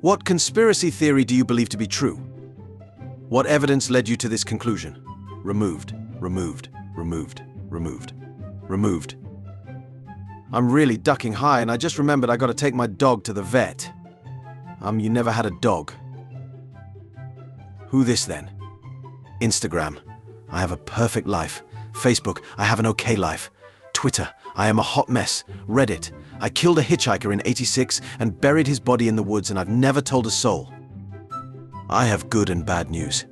What conspiracy theory do you believe to be true? What evidence led you to this conclusion? Removed, removed, removed, removed, removed. I'm really ducking high, and I just remembered I gotta take my dog to the vet. You never had a dog. Who this then? Instagram. I have a perfect life. Facebook. I have an okay life. Twitter. I am a hot mess. Reddit. I killed a hitchhiker in '86 and buried his body in the woods, and I've never told a soul. I have good and bad news.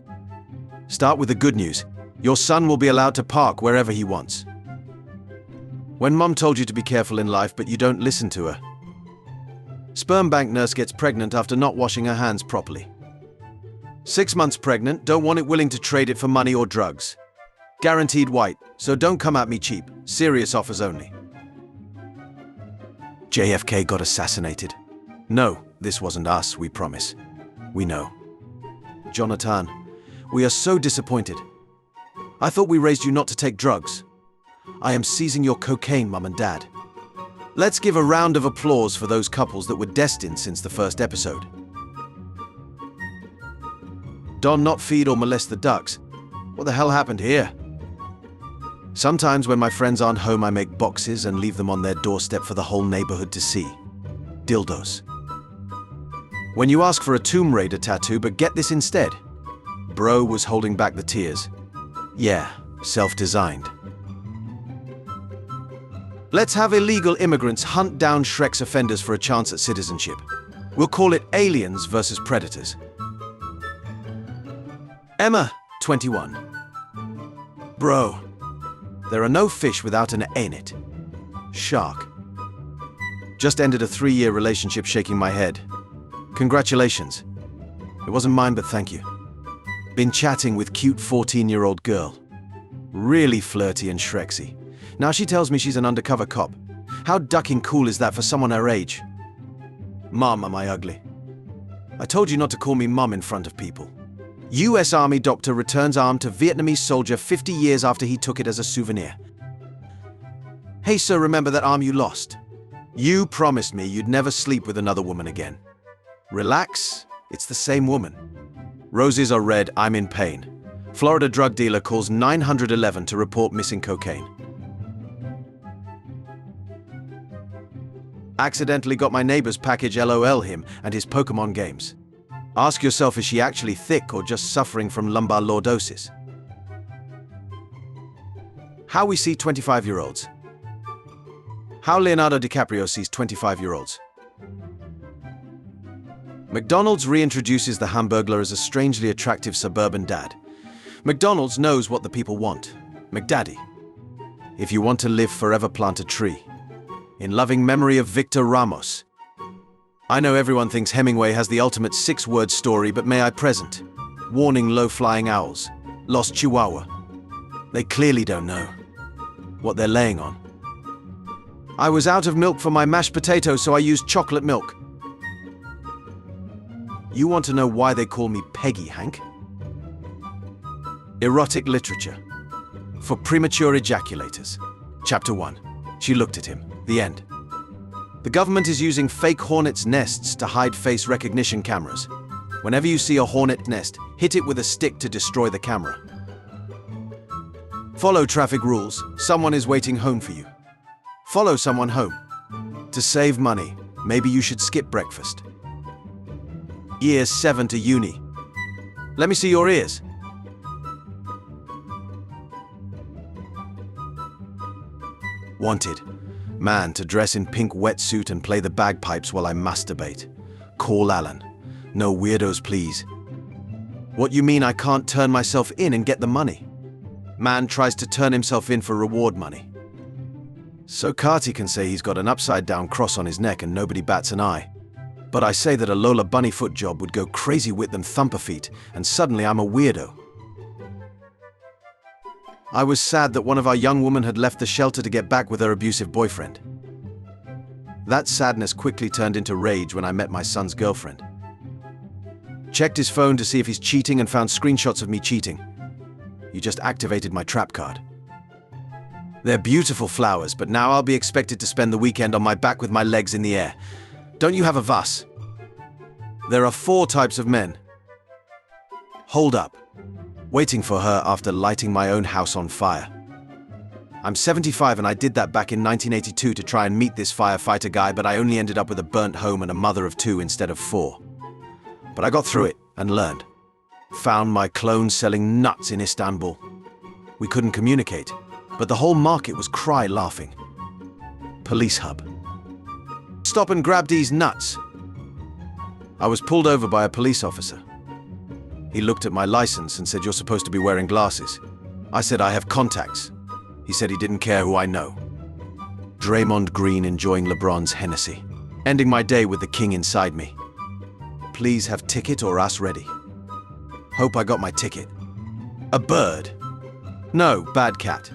Start with the good news. Your son will be allowed to park wherever he wants. When Mom told you to be careful in life, but you don't listen to her. Sperm bank nurse gets pregnant after not washing her hands properly. 6 months pregnant, don't want it, willing to trade it for money or drugs. Guaranteed white, so don't come at me cheap. Serious offers only. JFK got assassinated. No, this wasn't us, we promise. We know. Jonathan, we are so disappointed. I thought we raised you not to take drugs. I am seizing your cocaine, Mum and Dad. Let's give a round of applause for those couples that were destined since the first episode. Don not feed or molest the ducks. What the hell happened here? Sometimes when my friends aren't home, I make boxes and leave them on their doorstep for the whole neighborhood to see. Dildos. When you ask for a Tomb Raider tattoo, but get this instead. Bro was holding back the tears. Yeah, self-designed. Let's have illegal immigrants hunt down Shrek's offenders for a chance at citizenship. We'll call it Aliens versus Predators. Emma, 21. Bro, there are no fish without an A in it. Shark. Just ended a 3-year relationship, shaking my head. Congratulations. It wasn't mine, but thank you. Been chatting with cute 14-year-old girl. Really flirty and Shreksy. Now she tells me she's an undercover cop. How ducking cool is that for someone her age? Mom, am I ugly? I told you not to call me Mom in front of people. US Army doctor returns arm to Vietnamese soldier 50 years after he took it as a souvenir. Hey sir, remember that arm you lost? You promised me you'd never sleep with another woman again. Relax, it's the same woman. Roses are red, I'm in pain. Florida drug dealer calls 911 to report missing cocaine. Accidentally got my neighbor's package, LOL him and his Pokemon games. Ask yourself, is she actually thick or just suffering from lumbar lordosis? How we see 25-year-olds. How Leonardo DiCaprio sees 25-year-olds. McDonald's reintroduces the Hamburglar as a strangely attractive suburban dad. McDonald's knows what the people want. McDaddy. If you want to live forever, plant a tree. In loving memory of Victor Ramos. I know everyone thinks Hemingway has the ultimate 6-word story, but may I present? Warning low-flying owls. Lost Chihuahua. They clearly don't know what they're laying on. I was out of milk for my mashed potatoes, so I used chocolate milk. You want to know why they call me Peggy, Hank? Erotic literature. For premature ejaculators. Chapter 1. She looked at him. The end. The government is using fake hornets' nests to hide face recognition cameras. Whenever you see a hornet nest, hit it with a stick to destroy the camera. Follow traffic rules. Someone is waiting home for you. Follow someone home. To save money, maybe you should skip breakfast. Year 7 to uni. Let me see your ears. Wanted. Man to dress in pink wetsuit and play the bagpipes while I masturbate. Call Alan. No weirdos, please. What you mean I can't turn myself in and get the money? Man tries to turn himself in for reward money. So Carty can say he's got an upside-down cross on his neck and nobody bats an eye. But I say that a Lola Bunnyfoot job would go crazy with them thumper feet, and suddenly I'm a weirdo. I was sad that one of our young women had left the shelter to get back with her abusive boyfriend. That sadness quickly turned into rage when I met my son's girlfriend. Checked his phone to see if he's cheating and found screenshots of me cheating. You just activated my trap card. They're beautiful flowers, but now I'll be expected to spend the weekend on my back with my legs in the air. Don't you have a vas? There are 4 types of men. Hold up. Waiting for her after lighting my own house on fire. I'm 75 and I did that back in 1982 to try and meet this firefighter guy, but I only ended up with a burnt home and a mother of 2 instead of 4. But I got through it and learned. Found my clone selling nuts in Istanbul. We couldn't communicate, but the whole market was cry laughing. Police hub. Stop and grab these nuts. I was pulled over by a police officer. He looked at my license and said, "You're supposed to be wearing glasses." I said, "I have contacts." He said he didn't care who I know. Draymond Green enjoying LeBron's Hennessy. Ending my day with the king inside me. Please have ticket or us ready. Hope I got my ticket. A bird. No, bad cat.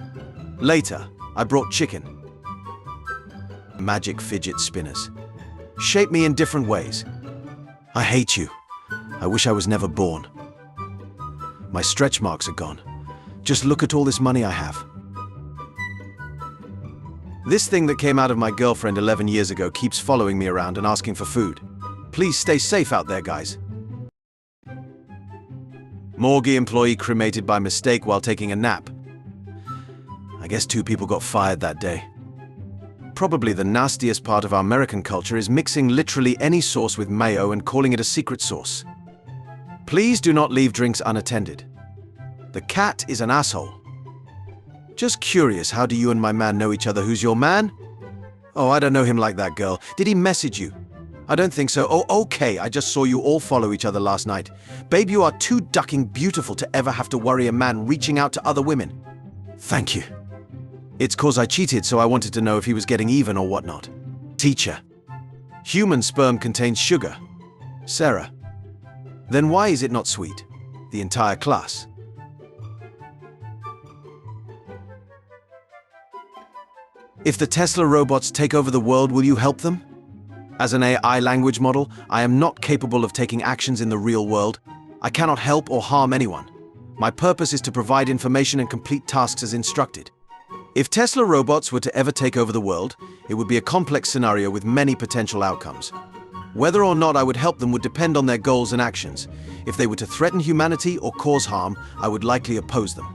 Later, I brought chicken. Magic fidget spinners. Shape me in different ways. I hate you. I wish I was never born. My stretch marks are gone. Just look at all this money I have. This thing that came out of my girlfriend 11 years ago keeps following me around and asking for food. Please stay safe out there, guys. Morgue employee cremated by mistake while taking a nap. I guess 2 people got fired that day. Probably the nastiest part of our American culture is mixing literally any sauce with mayo and calling it a secret sauce. Please do not leave drinks unattended. The cat is an asshole. Just curious, how do you and my man know each other? Who's your man? Oh, I don't know him like that, girl. Did he message you? I don't think so. Oh, okay, I just saw you all follow each other last night. Babe, you are too ducking beautiful to ever have to worry a man reaching out to other women. Thank you. It's 'cause I cheated, so I wanted to know if he was getting even or whatnot. Teacher. Human sperm contains sugar. Sarah. Then why is it not sweet? The entire class. If the Tesla robots take over the world, will you help them? As an AI language model, I am not capable of taking actions in the real world. I cannot help or harm anyone. My purpose is to provide information and complete tasks as instructed. If Tesla robots were to ever take over the world, it would be a complex scenario with many potential outcomes. Whether or not I would help them would depend on their goals and actions. If they were to threaten humanity or cause harm, I would likely oppose them.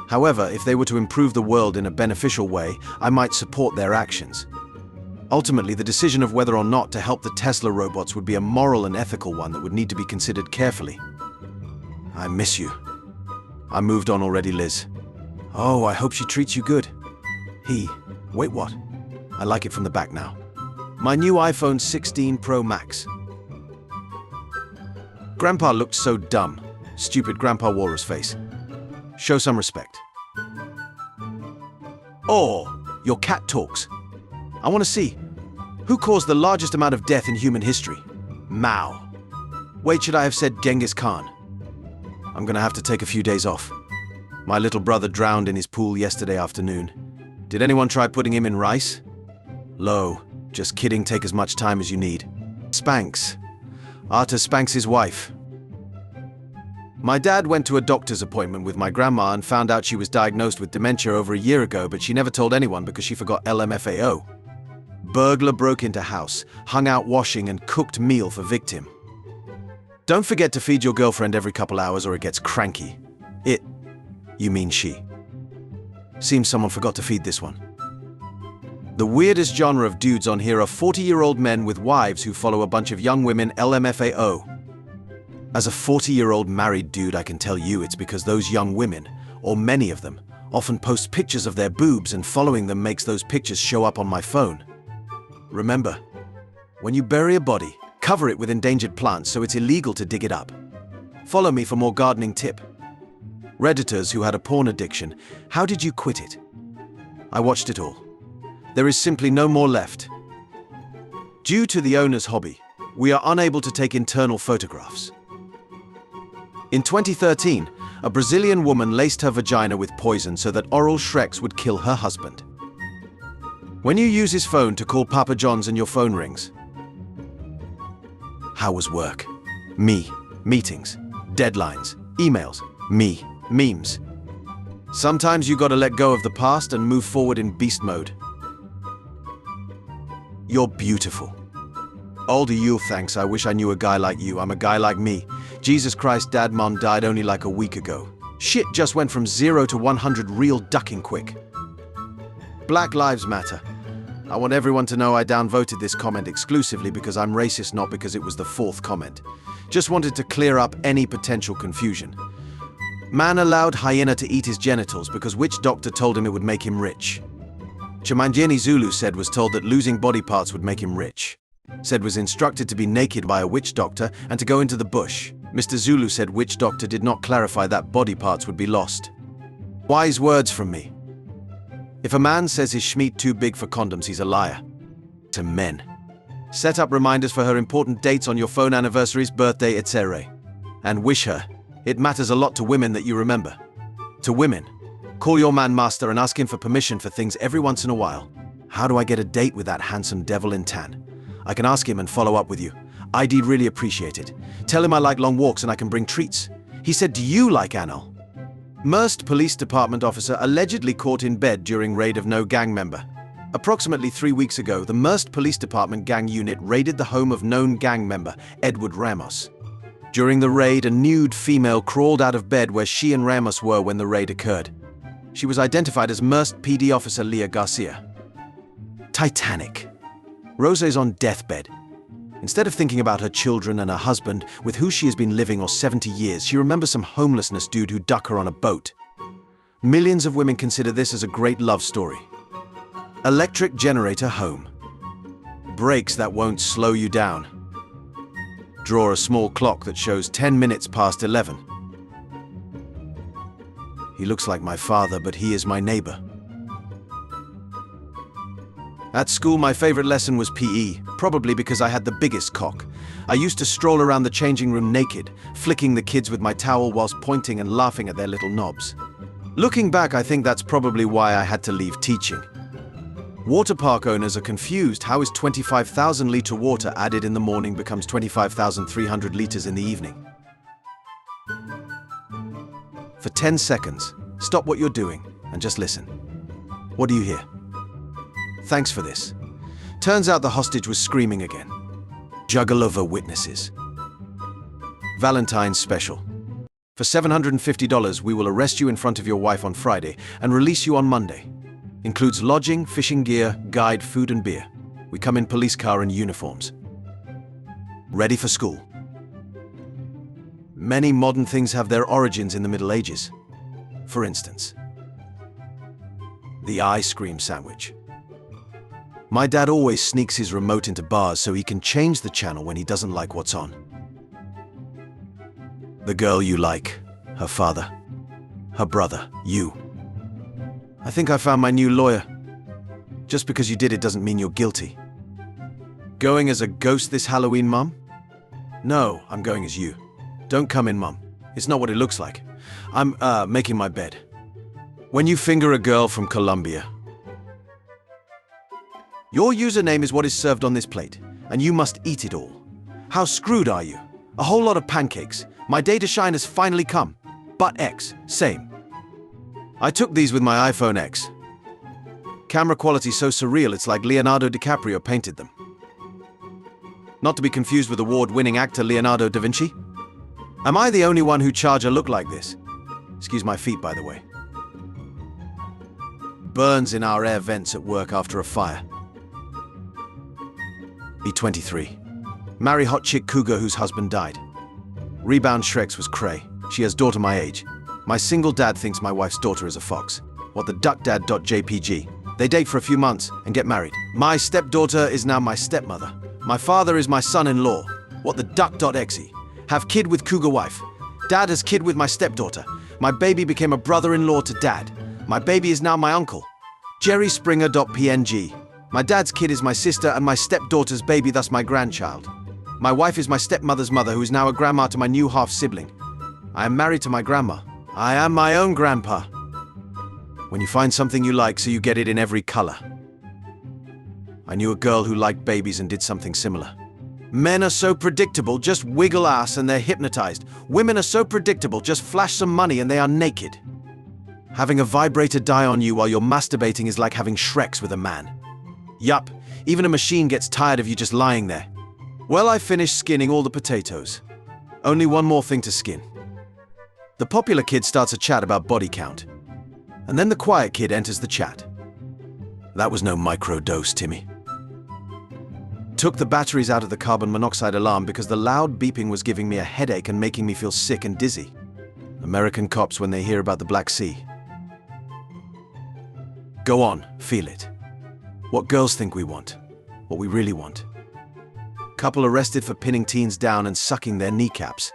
However, if they were to improve the world in a beneficial way, I might support their actions. Ultimately, the decision of whether or not to help the Tesla robots would be a moral and ethical one that would need to be considered carefully. I miss you. I moved on already, Liz. Oh, I hope she treats you good. Wait, what? I like it from the back now. My new iPhone 16 Pro Max. Grandpa looked so dumb. Stupid Grandpa Walrus face. Show some respect. Oh, your cat talks. I want to see. Who caused the largest amount of death in human history? Mao. Wait, should I have said Genghis Khan? I'm gonna have to take a few days off. My little brother drowned in his pool yesterday afternoon. Did anyone try putting him in rice? Lo, just kidding, take as much time as you need. Spanx. Arta spanks his wife. My dad went to a doctor's appointment with my grandma and found out she was diagnosed with dementia over a year ago, but she never told anyone because she forgot LMFAO. Burglar broke into house, hung out washing and cooked meal for victim. Don't forget to feed your girlfriend every couple hours or it gets cranky. You mean she. Seems someone forgot to feed this one. The weirdest genre of dudes on here are 40-year-old men with wives who follow a bunch of young women LMFAO. As a 40-year-old married dude, I can tell you it's because those young women, or many of them, often post pictures of their boobs, and following them makes those pictures show up on my phone. Remember, when you bury a body, cover it with endangered plants so it's illegal to dig it up. Follow me for more gardening tip. Redditors who had a porn addiction, how did you quit it? I watched it all. There is simply no more left. Due to the owner's hobby, we are unable to take internal photographs. In 2013, a Brazilian woman laced her vagina with poison so that oral Shreks would kill her husband. When you use his phone to call Papa John's and your phone rings. How was work? Me. Meetings. Deadlines. Emails. Me. Memes. Sometimes you gotta let go of the past and move forward in beast mode. You're beautiful. Older you, thanks. I wish I knew a guy like you. I'm a guy like me. Jesus Christ, Dad, Mom died only like a week ago. Shit just went from 0 to 100 real ducking quick. Black Lives Matter. I want everyone to know I downvoted this comment exclusively because I'm racist, not because it was the 4th comment. Just wanted to clear up any potential confusion. Man allowed hyena to eat his genitals because witch doctor told him it would make him rich. Chimanjeni Zulu said was told that losing body parts would make him rich. Said was instructed to be naked by a witch doctor and to go into the bush. Mr. Zulu said witch doctor did not clarify that body parts would be lost. Wise words from me. If a man says his schmeat too big for condoms, he's a liar. To men. Set up reminders for her important dates on your phone, anniversaries, birthday, etc. And wish her. It matters a lot to women that you remember. To women, call your man master and ask him for permission for things every once in a while. How do I get a date with that handsome devil in tan? I can ask him and follow up with you. I'd really appreciate it. Tell him I like long walks and I can bring treats. He said, do you like anal? Merced Police Department officer allegedly caught in bed during raid of no gang member. Approximately 3 weeks ago, the Merced Police Department gang unit raided the home of known gang member Edward Ramos. During the raid, a nude female crawled out of bed where she and Ramos were when the raid occurred. She was identified as Merced PD officer Leah Garcia. Titanic. Rose's on deathbed. Instead of thinking about her children and her husband, with who she has been living or 70 years, she remembers some homelessness dude who ducked her on a boat. Millions of women consider this as a great love story. Electric generator home. Brakes that won't slow you down. Draw a small clock that shows 10 minutes past 11. He looks like my father, but he is my neighbor. At school, my favorite lesson was PE, probably because I had the biggest cock. I used to stroll around the changing room naked, flicking the kids with my towel whilst pointing and laughing at their little knobs. Looking back, I think that's probably why I had to leave teaching. Water park owners are confused. How is 25,000-litre water added in the morning becomes 25,300 litres in the evening? For 10 seconds, stop what you're doing and just listen. What do you hear? Thanks for this. Turns out the hostage was screaming again. Juggalo witnesses. Valentine's special. For $750, we will arrest you in front of your wife on Friday and release you on Monday. Includes lodging, fishing gear, guide, food and beer. We come in police car and uniforms. Ready for school. Many modern things have their origins in the Middle Ages. For instance, the ice cream sandwich. My dad always sneaks his remote into bars so he can change the channel when he doesn't like what's on. The girl you like, her father, her brother, you. I think I found my new lawyer. Just because you did it doesn't mean you're guilty. Going as a ghost this Halloween, Mum? No, I'm going as you. Don't come in, Mum. It's not what it looks like. I'm, making my bed. When you finger a girl from Colombia, your username is what is served on this plate, and you must eat it all. How screwed are you? A whole lot of pancakes. My day to shine has finally come. But X, same. I took these with my iPhone X. Camera quality so surreal it's like Leonardo DiCaprio painted them. Not to be confused with award-winning actor Leonardo da Vinci. Am I the only one who charge a look like this? Excuse my feet, by the way. Burns in our air vents at work after a fire. Be 23. Marry hot chick cougar whose husband died. Rebound Shreks was cray. She has daughter my age. My single dad thinks my wife's daughter is a fox. What the duckdad.jpg. They date for a few months and get married. My stepdaughter is now my stepmother. My father is my son-in-law. What the duck.exe. Have kid with cougar wife. Dad has kid with my stepdaughter. My baby became a brother-in-law to dad. My baby is now my uncle. JerrySpringer.png. My dad's kid is my sister and my stepdaughter's baby, thus my grandchild. My wife is my stepmother's mother, who is now a grandma to my new half-sibling. I am married to my grandma. I am my own grandpa. When you find something you like, so you get it in every color. I knew a girl who liked babies and did something similar. Men are so predictable, just wiggle ass and they're hypnotized. Women are so predictable, just flash some money and they are naked. Having a vibrator die on you while you're masturbating is like having Shreks with a man. Yup, even a machine gets tired of you just lying there. Well, I finished skinning all the potatoes. Only one more thing to skin. The popular kid starts a chat about body count. And then the quiet kid enters the chat. That was no microdose, Timmy. Took the batteries out of the carbon monoxide alarm because the loud beeping was giving me a headache and making me feel sick and dizzy. American cops when they hear about the Black Sea. Go on, feel it. What girls think we want. What we really want. Couple arrested for pinning teens down and sucking their kneecaps.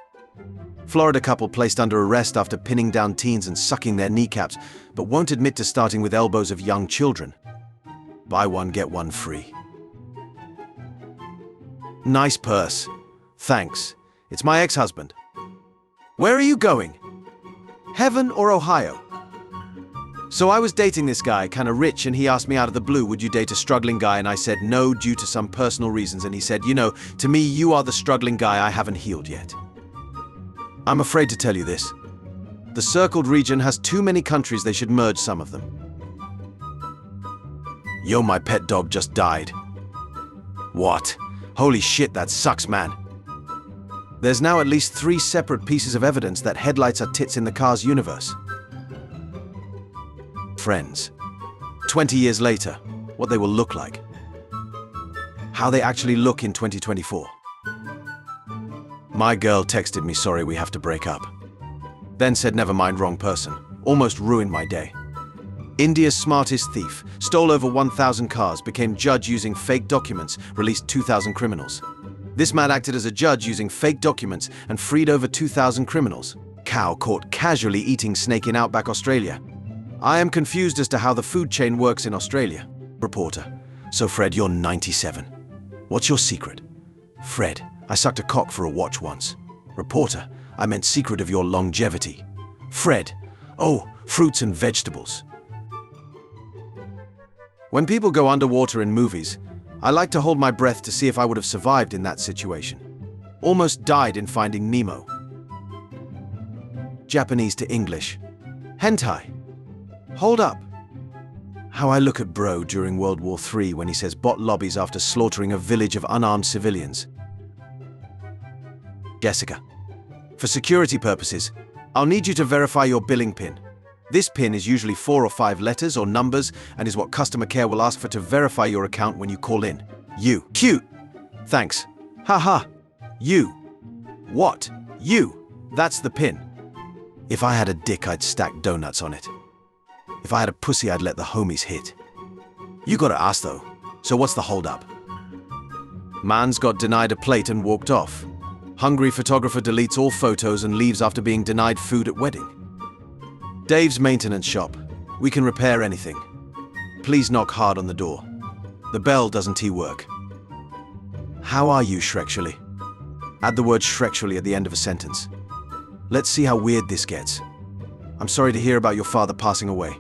Florida couple placed under arrest after pinning down teens and sucking their kneecaps, but won't admit to starting with elbows of young children. Buy one, get one free. Nice purse. Thanks. It's my ex-husband. Where are you going? Heaven or Ohio? So I was dating this guy, kinda rich, and he asked me out of the blue, would you date a struggling guy? And I said no due to some personal reasons, and he said, you know, to me you are the struggling guy I haven't healed yet. I'm afraid to tell you this. The circled region has too many countries, they should merge some of them. Yo, my pet dog just died. What? Holy shit, that sucks, man. There's now at least 3 separate pieces of evidence that headlights are tits in the car's universe. Friends. 20 years later, what they will look like. How they actually look in 2024. My girl texted me, sorry, we have to break up. Then said, never mind, wrong person. Almost ruined my day. India's smartest thief, stole over 1,000 cars, became judge using fake documents, released 2,000 criminals. This man acted as a judge using fake documents and freed over 2,000 criminals. Cow caught casually eating snake in outback Australia. I am confused as to how the food chain works in Australia. Reporter. So Fred, you're 97. What's your secret? Fred. I sucked a cock for a watch once. Reporter. I meant secret of your longevity. Fred. Oh, fruits and vegetables. When people go underwater in movies, I like to hold my breath to see if I would have survived in that situation. Almost died in Finding Nemo. Japanese to English. Hentai. Hold up. How I look at bro during World War III when he says bot lobbies after slaughtering a village of unarmed civilians. Jessica. For security purposes, I'll need you to verify your billing PIN. This PIN is usually 4 or 5 letters or numbers and is what customer care will ask for to verify your account when you call in. You. Cute. Thanks. Haha. You. What? You. That's the PIN. If I had a dick, I'd stack donuts on it. If I had a pussy, I'd let the homies hit. You gotta ask though, so what's the holdup? Man's got denied a plate and walked off. Hungry photographer deletes all photos and leaves after being denied food at wedding. Dave's maintenance shop. We can repair anything. Please knock hard on the door. The bell doesn't work. How are you, Shrexually? Add the word Shrexually at the end of a sentence. Let's see how weird this gets. I'm sorry to hear about your father passing away.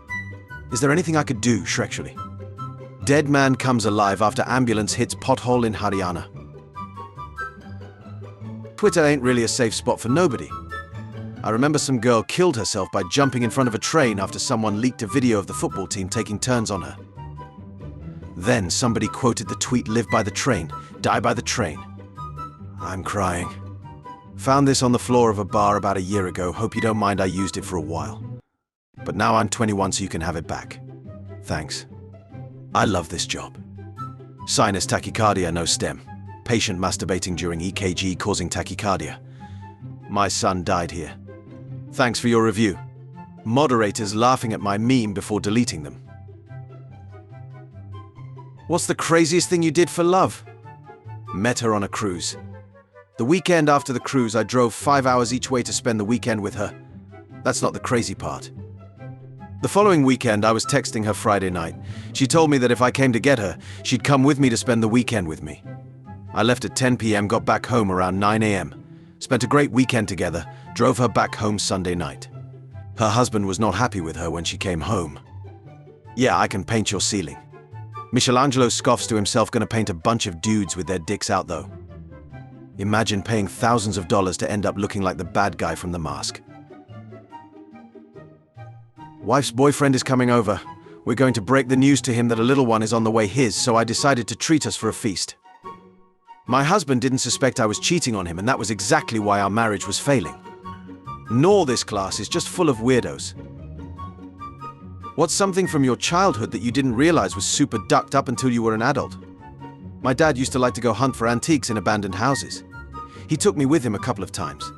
Is there anything I could do, Shrexually? Dead man comes alive after ambulance hits pothole in Haryana. Twitter ain't really a safe spot for nobody. I remember some girl killed herself by jumping in front of a train after someone leaked a video of the football team taking turns on her. Then somebody quoted the tweet, live by the train, die by the train. I'm crying. Found this on the floor of a bar about a year ago. Hope you don't mind I used it for a while. But now I'm 21 so you can have it back. Thanks. I love this job. Sinus tachycardia, no stem. Patient masturbating during EKG causing tachycardia. My son died here. Thanks for your review. Moderators laughing at my meme before deleting them. What's the craziest thing you did for love? Met her on a cruise. The weekend after the cruise, I drove 5 hours each way to spend the weekend with her. That's not the crazy part. The following weekend, I was texting her Friday night. She told me that if I came to get her, she'd come with me to spend the weekend with me. I left at 10 p.m., got back home around 9 a.m. Spent a great weekend together, drove her back home Sunday night. Her husband was not happy with her when she came home. Yeah, I can paint your ceiling. Michelangelo scoffs to himself, gonna paint a bunch of dudes with their dicks out though. Imagine paying thousands of dollars to end up looking like the bad guy from The Mask. Wife's boyfriend is coming over. We're going to break the news to him that a little one is on the way so I decided to treat us for a feast. My husband didn't suspect I was cheating on him, and that was exactly why our marriage was failing. Nor this class is just full of weirdos. What's something from your childhood that you didn't realize was super ducked up until you were an adult? My dad used to like to go hunt for antiques in abandoned houses. He took me with him a couple of times.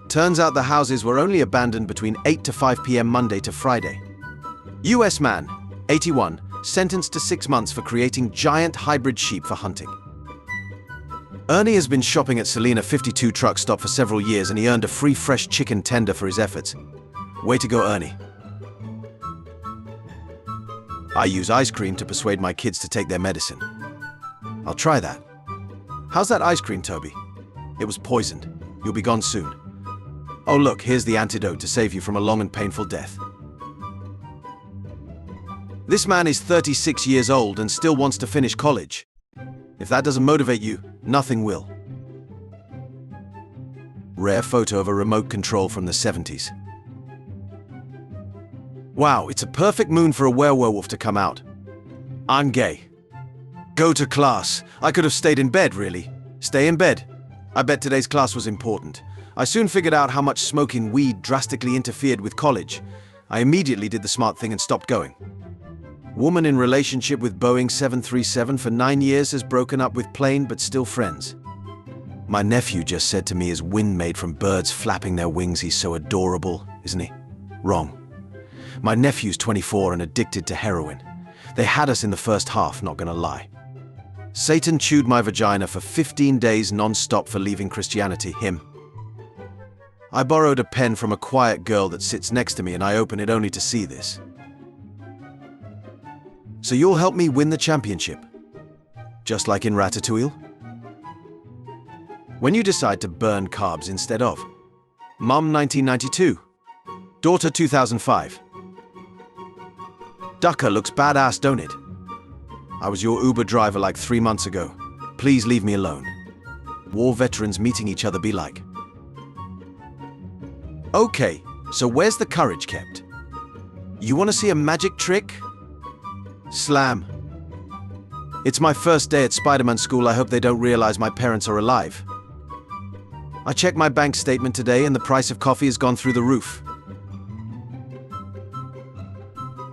Turns out the houses were only abandoned between 8 to 5 p.m. Monday to Friday. US man, 81, sentenced to 6 months for creating giant hybrid sheep for hunting. Ernie has been shopping at Salina 52 truck stop for several years, and he earned a free fresh chicken tender for his efforts. Way to go, Ernie. I use ice cream to persuade my kids to take their medicine. I'll try that. How's that ice cream, Toby? It was poisoned. You'll be gone soon. Oh look, here's the antidote to save you from a long and painful death. This man is 36 years old and still wants to finish college. If that doesn't motivate you, nothing will. Rare photo of a remote control from the 70s. Wow, it's a perfect moon for a werewolf to come out. I'm gay. Go to class. I could have stayed in bed, really. Stay in bed. I bet today's class was important. I soon figured out how much smoking weed drastically interfered with college. I immediately did the smart thing and stopped going. Woman in relationship with Boeing 737 for 9 years has broken up with plane but still friends. My nephew just said to me his wind made from birds flapping their wings. He's so adorable, isn't he? Wrong. My nephew's 24 and addicted to heroin. They had us in the first half, not gonna lie. Satan chewed my vagina for 15 days non-stop for leaving Christianity, him. I borrowed a pen from a quiet girl that sits next to me, and I open it only to see this. So you'll help me win the championship? Just like in Ratatouille? When you decide to burn carbs instead of? Mum 1992. Daughter 2005. Ducker looks badass, don't it? I was your Uber driver like 3 months ago. Please leave me alone. War veterans meeting each other be like. Okay, so where's the courage kept? You want to see a magic trick? Slam. It's my first day at Spider-Man school. I hope they don't realize my parents are alive. I checked my bank statement today and the price of coffee has gone through the roof.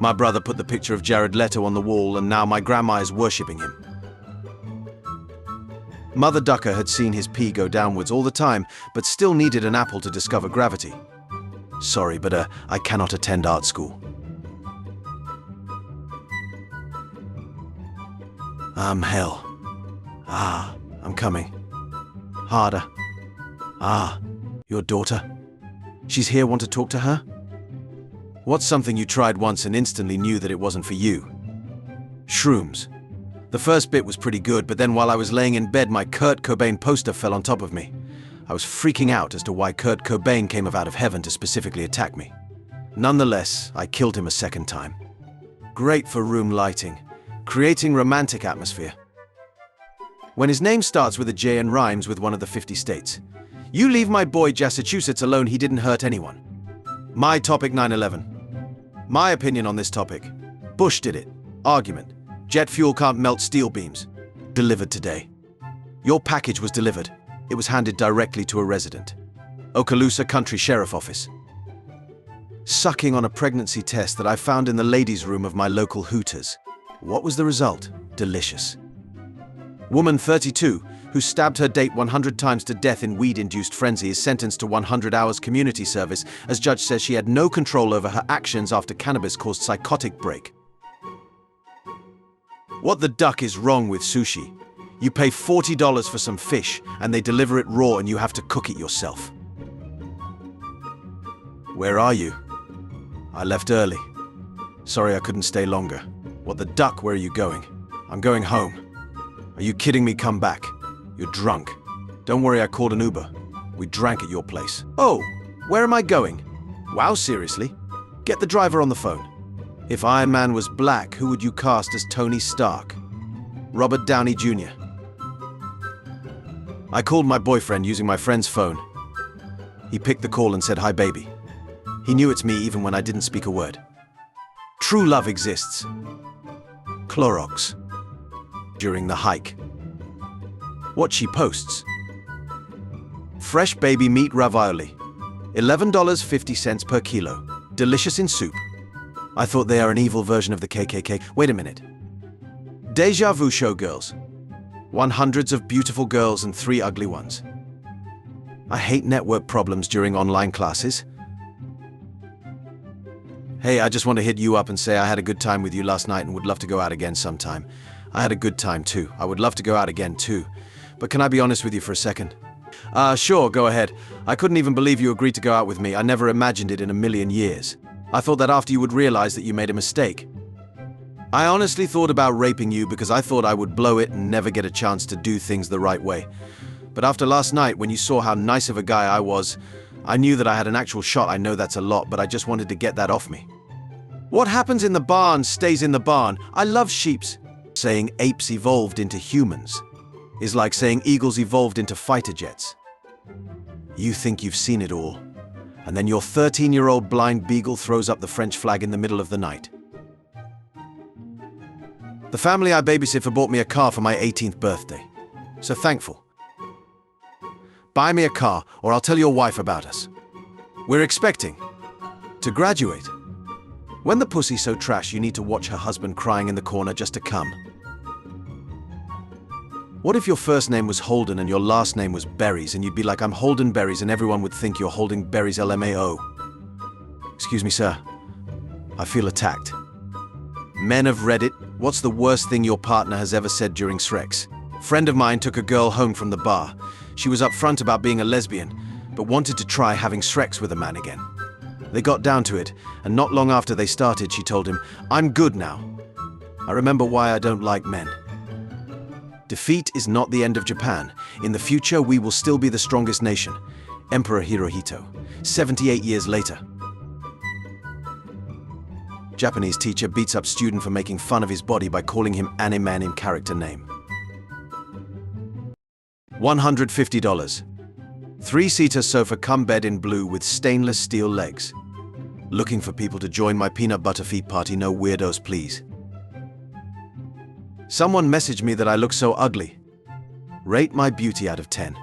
My brother put the picture of Jared Leto on the wall, and now my grandma is worshipping him. Mother Ducker had seen his pee go downwards all the time, but still needed an apple to discover gravity. Sorry, but I cannot attend art school. Hell. I'm coming. Harder. Your daughter? She's here, want to talk to her? What's something you tried once and instantly knew that it wasn't for you? Shrooms. The first bit was pretty good, but then while I was laying in bed, my Kurt Cobain poster fell on top of me. I was freaking out as to why Kurt Cobain came out of heaven to specifically attack me. Nonetheless, I killed him a second time. Great for room lighting, creating romantic atmosphere. When his name starts with a J and rhymes with one of the 50 states. You leave my boy Massachusetts alone, he didn't hurt anyone. My topic 9/11. My opinion on this topic. Bush did it. Argument. Jet fuel can't melt steel beams. Delivered today. Your package was delivered. It was handed directly to a resident. Okaloosa Country Sheriff Office. Sucking on a pregnancy test that I found in the ladies' room of my local Hooters. What was the result? Delicious. Woman 32, who stabbed her date 100 times to death in weed-induced frenzy, is sentenced to 100 hours community service as judge says she had no control over her actions after cannabis caused psychotic break. What the duck is wrong with sushi? You pay $40 for some fish and they deliver it raw and you have to cook it yourself. Where are you? I left early. Sorry I couldn't stay longer. What the duck, where are you going? I'm going home. Are you kidding me? Come back. You're drunk. Don't worry, I called an Uber. We drank at your place. Oh, where am I going? Wow, seriously? Get the driver on the phone. If Iron Man was black, who would you cast as Tony Stark? Robert Downey Jr. I called my boyfriend using my friend's phone. He picked the call and said, "Hi, baby." He knew it's me even when I didn't speak a word. True love exists. Clorox. During the hike. What she posts. Fresh baby meat ravioli. $11.50 per kilo. Delicious in soup. I thought they are an evil version of the KKK. Wait a minute. Deja vu showgirls. 100s of beautiful girls and 3 ugly ones. I hate network problems during online classes. Hey, I just want to hit you up and say I had a good time with you last night and would love to go out again sometime. I had a good time too. I would love to go out again too. But can I be honest with you for a second? Sure, go ahead. I couldn't even believe you agreed to go out with me. I never imagined it in a million years. I thought that after you would realize that you made a mistake. I honestly thought about raping you because I thought I would blow it and never get a chance to do things the right way. But after last night, when you saw how nice of a guy I was, I knew that I had an actual shot. I know that's a lot, but I just wanted to get that off me. What happens in the barn stays in the barn. I love sheeps. Saying apes evolved into humans is like saying eagles evolved into fighter jets. You think you've seen it all, and then your 13-year-old blind beagle throws up the French flag in the middle of the night. The family I babysit for bought me a car for my 18th birthday. So thankful. Buy me a car, or I'll tell your wife about us. We're expecting to graduate. When the pussy's so trash, you need to watch her husband crying in the corner just to come. What if your first name was Holden and your last name was Berries, and you'd be like, I'm Holden Berries, and everyone would think you're holding Berries LMAO? Excuse me, sir. I feel attacked. Men of Reddit, what's the worst thing your partner has ever said during Shreks? Friend of mine took a girl home from the bar. She was upfront about being a lesbian, but wanted to try having Shreks with a man again. They got down to it, and not long after they started, she told him, I'm good now. I remember why I don't like men. Defeat is not the end of Japan. In the future, we will still be the strongest nation. Emperor Hirohito, 78 years later. Japanese teacher beats up student for making fun of his body by calling him anime in character name. $150. 3-seater sofa cum bed in blue with stainless steel legs. Looking for people to join my peanut butter feet party, no weirdos please. Someone messaged me that I look so ugly. Rate my beauty out of 10.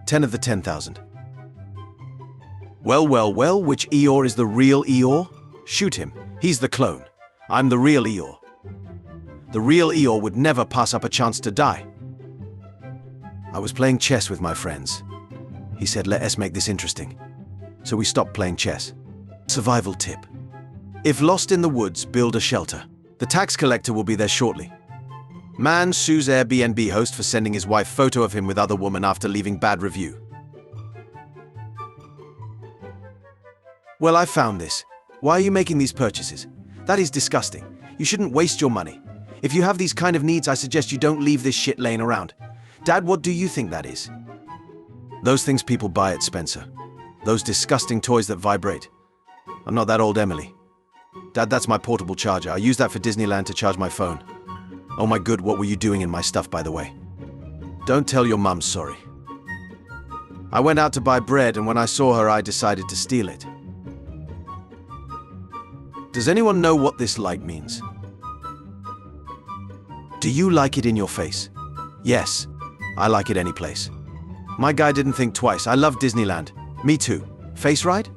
10 of the 10,000. Well, which Eeyore is the real Eeyore? Shoot him. He's the clone. I'm the real Eeyore. The real Eeyore would never pass up a chance to die. I was playing chess with my friends. He said, let us make this interesting. So we stopped playing chess. Survival tip. If lost in the woods, build a shelter. The tax collector will be there shortly. Man sues Airbnb host for sending his wife photo of him with other woman after leaving bad review. Well, I found this. Why are you making these purchases? That is disgusting. You shouldn't waste your money. If you have these kind of needs, I suggest you don't leave this shit laying around. Dad, what do you think that is? Those things people buy at Spencer. Those disgusting toys that vibrate. I'm not that old, Emily. Dad, that's my portable charger. I use that for Disneyland to charge my phone. Oh my good, what were you doing in my stuff, by the way? Don't tell your mum, sorry. I went out to buy bread, and when I saw her, I decided to steal it. Does anyone know what this light means? Do you like it in your face? Yes, I like it any place. My guy didn't think twice. I love Disneyland. Me too. Face ride?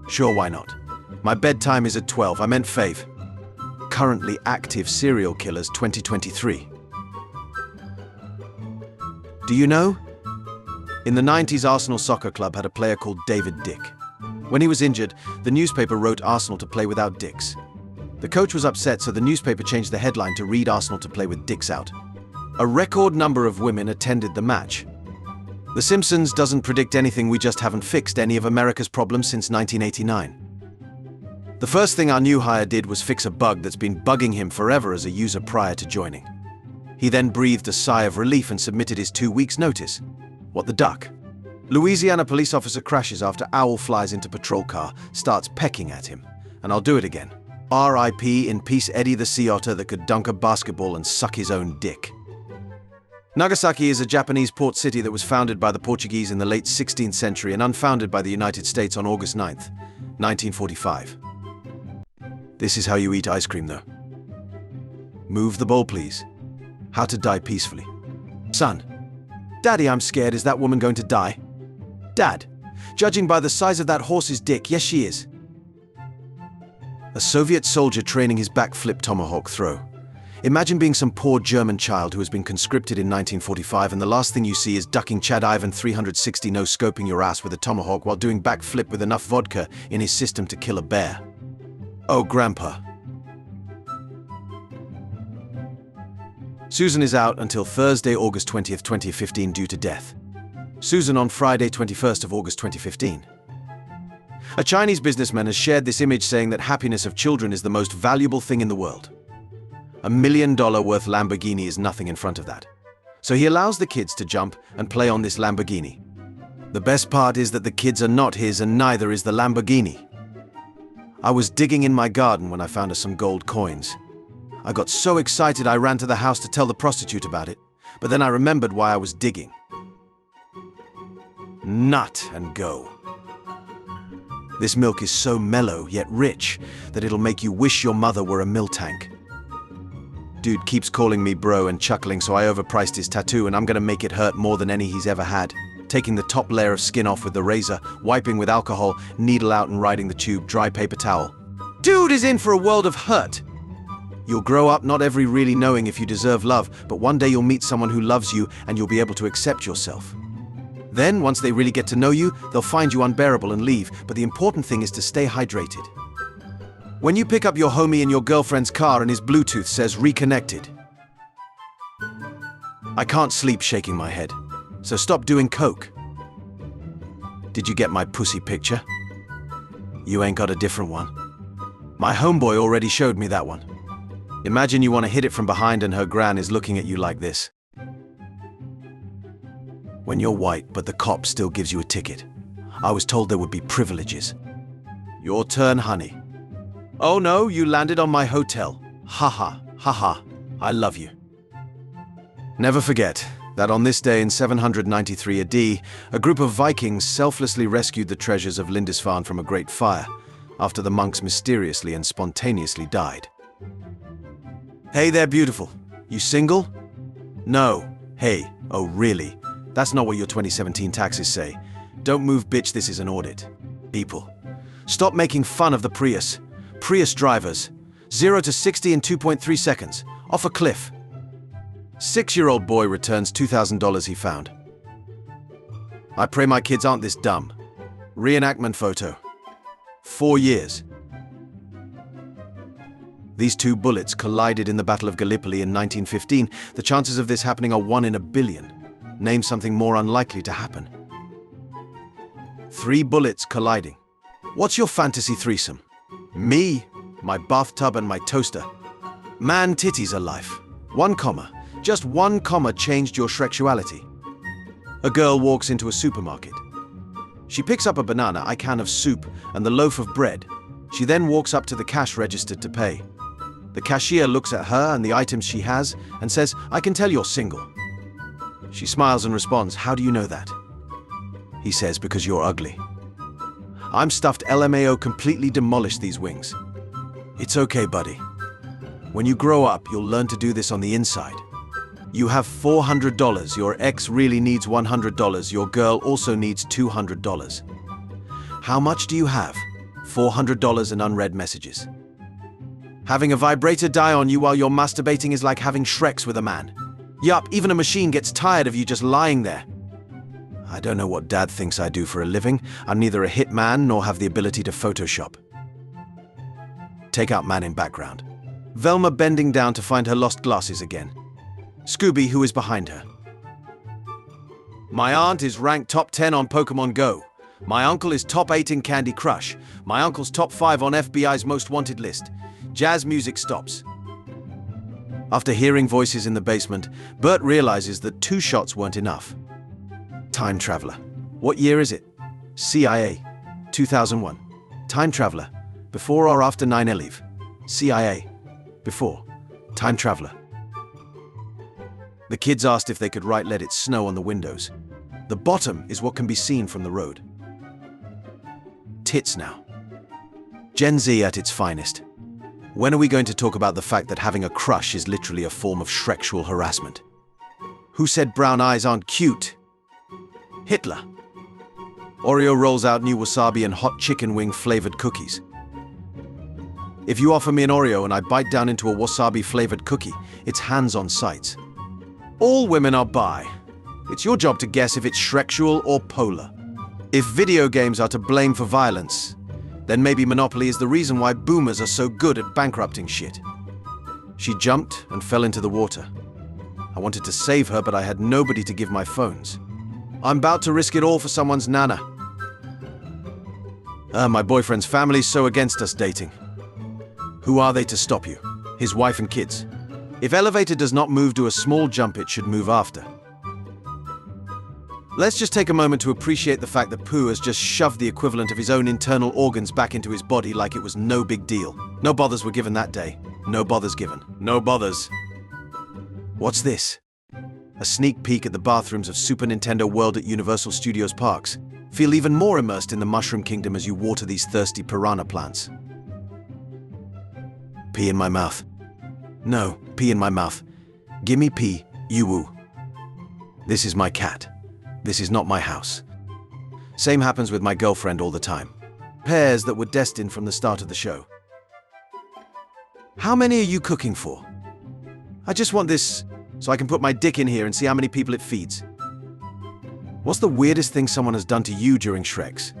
Sure, why not? My bedtime is at 12. I meant fave. Currently active serial killers 2023. Do you know? In the 90s, Arsenal Soccer Club had a player called David Dick. When he was injured, the newspaper wrote Arsenal to play without Dicks. The coach was upset, so the newspaper changed the headline to read Arsenal to play with Dicks out. A record number of women attended the match. The Simpsons doesn't predict anything, we just haven't fixed any of America's problems since 1989. The first thing our new hire did was fix a bug that's been bugging him forever as a user prior to joining. He then breathed a sigh of relief and submitted his 2 weeks' notice. What the duck? Louisiana police officer crashes after owl flies into patrol car, starts pecking at him. And I'll do it again. R.I.P. in peace Eddie the sea otter that could dunk a basketball and suck his own dick. Nagasaki is a Japanese port city that was founded by the Portuguese in the late 16th century and unfounded by the United States on August 9th, 1945. This is how you eat ice cream, though. Move the bowl, please. How to die peacefully. Son. Daddy, I'm scared. Is that woman going to die? Dad. Judging by the size of that horse's dick, yes she is. A Soviet soldier training his backflip tomahawk throw. Imagine being some poor German child who has been conscripted in 1945 and the last thing you see is ducking Chad Ivan 360 no-scoping your ass with a tomahawk while doing backflip with enough vodka in his system to kill a bear. Oh, Grandpa. Susan is out until Thursday, August 20th, 2015 due to death. Susan on Friday, 21st of August 2015. A Chinese businessman has shared this image saying that happiness of children is the most valuable thing in the world. $1 million worth Lamborghini is nothing in front of that. So he allows the kids to jump and play on this Lamborghini. The best part is that the kids are not his and neither is the Lamborghini. I was digging in my garden when I found us some gold coins. I got so excited I ran to the house to tell the prostitute about it, but then I remembered why I was digging. Nut and go. This milk is so mellow yet rich that it'll make you wish your mother were a milk tank. Dude keeps calling me bro and chuckling, so I overpriced his tattoo and I'm gonna make it hurt more than any he's ever had. Taking the top layer of skin off with the razor, wiping with alcohol, needle out and riding the tube, dry paper towel. Dude is in for a world of hurt. You'll grow up not every really knowing if you deserve love, but one day you'll meet someone who loves you and you'll be able to accept yourself. Then, once they really get to know you, they'll find you unbearable and leave, but the important thing is to stay hydrated. When you pick up your homie in your girlfriend's car and his Bluetooth says reconnected. I can't sleep shaking my head, so stop doing coke. Did you get my pussy picture? You ain't got a different one. My homeboy already showed me that one. Imagine you want to hit it from behind and her gran is looking at you like this. When you're white, but the cop still gives you a ticket. I was told there would be privileges. Your turn, honey. Oh no, you landed on my hotel. Haha, haha, I love you. Never forget that on this day in 793 AD, a group of Vikings selflessly rescued the treasures of Lindisfarne from a great fire, after the monks mysteriously and spontaneously died. Hey there, beautiful. You single? No. Hey, oh really? That's not what your 2017 taxes say. Don't move, bitch, this is an audit. People, stop making fun of the Prius. Prius drivers. 0 to 60 in 2.3 seconds. Off a cliff. 6-year-old boy returns $2,000 he found. I pray my kids aren't this dumb. Reenactment photo. 4 years. These two bullets collided in the Battle of Gallipoli in 1915. The chances of this happening are 1 in a billion. Name something more unlikely to happen. 3 bullets colliding. What's your fantasy threesome? Me, my bathtub and my toaster. Man, titties are life. 1 comma. Just 1 comma changed your sexuality. A girl walks into a supermarket. She picks up a banana, a can of soup, and the loaf of bread. She then walks up to the cash register to pay. The cashier looks at her and the items she has and says, "I can tell you're single." She smiles and responds, "How do you know that?" He says, "Because you're ugly." I'm stuffed LMAO completely demolished these wings. It's okay, buddy. When you grow up, you'll learn to do this on the inside. You have $400, your ex really needs $100, your girl also needs $200. How much do you have? $400 and unread messages. Having a vibrator die on you while you're masturbating is like having Shreks with a man. Yup, even a machine gets tired of you just lying there. I don't know what Dad thinks I do for a living. I'm neither a hit man nor have the ability to Photoshop. Take out man in background. Velma bending down to find her lost glasses again. Scooby, who is behind her. My aunt is ranked top 10 on Pokemon Go. My uncle is top 8 in Candy Crush. My uncle's top 5 on FBI's most wanted list. Jazz music stops. After hearing voices in the basement, Bert realizes that 2 shots weren't enough. Time traveler. What year is it? CIA. 2001. Time traveler. Before or after 9/11? CIA. Before. Time traveler. The kids asked if they could write "Let It Snow" on the windows. The bottom is what can be seen from the road. Tits now. Gen Z at its finest. When are we going to talk about the fact that having a crush is literally a form of sexual harassment? Who said brown eyes aren't cute? Hitler. Oreo rolls out new wasabi and hot chicken wing flavored cookies. If you offer me an Oreo and I bite down into a wasabi flavored cookie, it's hands on sights. All women are bi. It's your job to guess if it's Shreksual or polar. If video games are to blame for violence, then maybe Monopoly is the reason why boomers are so good at bankrupting shit. She jumped and fell into the water. I wanted to save her, but I had nobody to give my phones. I'm about to risk it all for someone's nana. My boyfriend's family's so against us dating. Who are they to stop you? His wife and kids. If elevator does not move, do a small jump, it should move after. Let's just take a moment to appreciate the fact that Pooh has just shoved the equivalent of his own internal organs back into his body like it was no big deal. No bothers were given that day. No bothers given. No bothers. What's this? A sneak peek at the bathrooms of Super Nintendo World at Universal Studios parks. Feel even more immersed in the Mushroom Kingdom as you water these thirsty piranha plants. Pee in my mouth. No, pee in my mouth. Gimme pee, you woo. This is my cat. This is not my house. Same happens with my girlfriend all the time. Pairs that were destined from the start of the show. How many are you cooking for? I just want this so I can put my dick in here and see how many people it feeds. What's the weirdest thing someone has done to you during Shreks?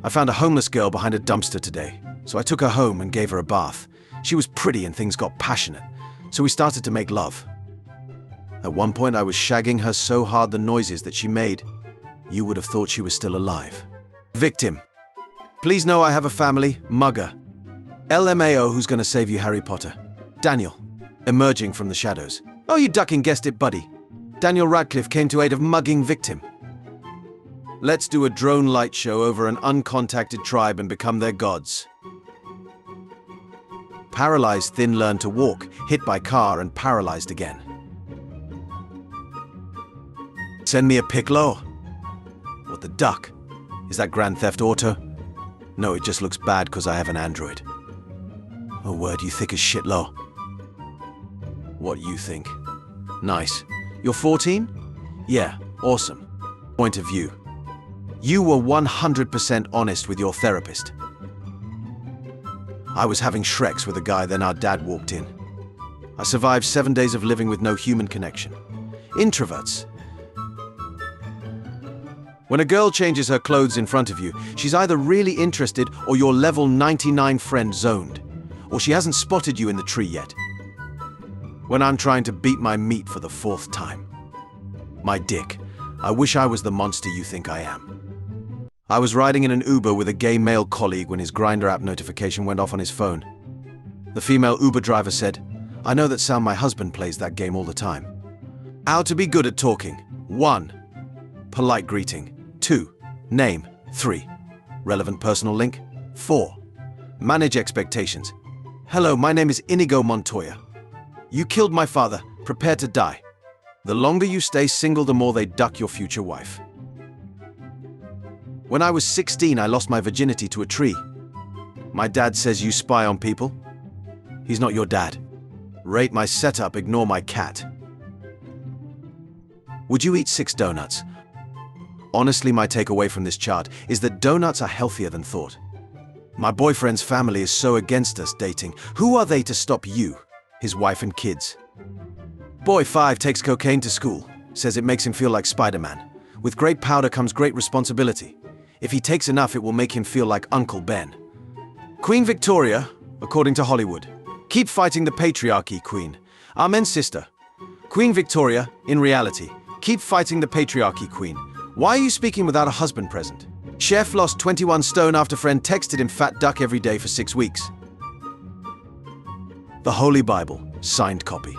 I found a homeless girl behind a dumpster today, so I took her home and gave her a bath. She was pretty and things got passionate, so we started to make love. At one point I was shagging her so hard the noises that she made, you would have thought she was still alive. Victim. Please know I have a family, mugger. LMAO, who's gonna save you, Harry Potter? Daniel. Emerging from the shadows. Oh, you ducking guessed it, buddy. Daniel Radcliffe came to aid of mugging victim. Let's do a drone light show over an uncontacted tribe and become their gods. Paralyzed Thin learned to walk, hit by car and paralyzed again. Send me a Piccolo. What the duck? Is that Grand Theft Auto? No, it just looks bad because I have an Android. Oh word, you thick as shit, lo. What you think? Nice. You're 14? Yeah, awesome. Point of view. You were 100% honest with your therapist. I was having Shreks with a guy, then our dad walked in. I survived 7 days of living with no human connection. Introverts. When a girl changes her clothes in front of you, she's either really interested or your level 99 friend zoned, or she hasn't spotted you in the tree yet. When I'm trying to beat my meat for the 4th time. My dick. I wish I was the monster you think I am. I was riding in an Uber with a gay male colleague when his Grindr app notification went off on his phone. The female Uber driver said, "I know that sound my husband plays that game all the time." How to be good at talking. 1. Polite greeting. 2. Name. 3. Relevant personal link. 4. Manage expectations. Hello, my name is Inigo Montoya. You killed my father. Prepare to die. The longer you stay single, the more they duck your future wife. When I was 16, I lost my virginity to a tree. My dad says you spy on people. He's not your dad. Rate my setup, ignore my cat. Would you eat 6 donuts? Honestly, my takeaway from this chart is that donuts are healthier than thought. My boyfriend's family is so against us dating. Who are they to stop you, his wife and kids? Boy 5 takes cocaine to school, says it makes him feel like Spider-Man. With great power comes great responsibility. If he takes enough, it will make him feel like Uncle Ben. Queen Victoria, according to Hollywood. Keep fighting the patriarchy, Queen. Amen, sister. Queen Victoria, in reality. Keep fighting the patriarchy, Queen. Why are you speaking without a husband present? Chef lost 21 stone after friend texted him fat duck every day for 6 weeks. The Holy Bible, signed copy.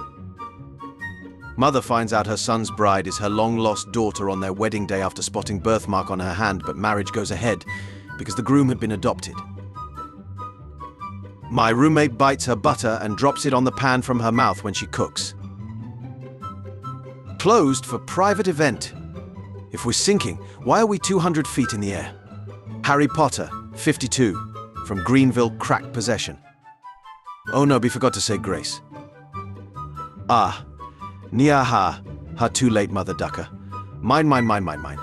Mother finds out her son's bride is her long-lost daughter on their wedding day after spotting birthmark on her hand, but marriage goes ahead because the groom had been adopted. My roommate bites her butter and drops it on the pan from her mouth when she cooks. Closed for private event. If we're sinking, why are we 200 feet in the air? Harry Potter, 52, from Greenville, crack possession. Oh no, we forgot to say grace. Ah, Niaha, Too late, mother ducker. Mine.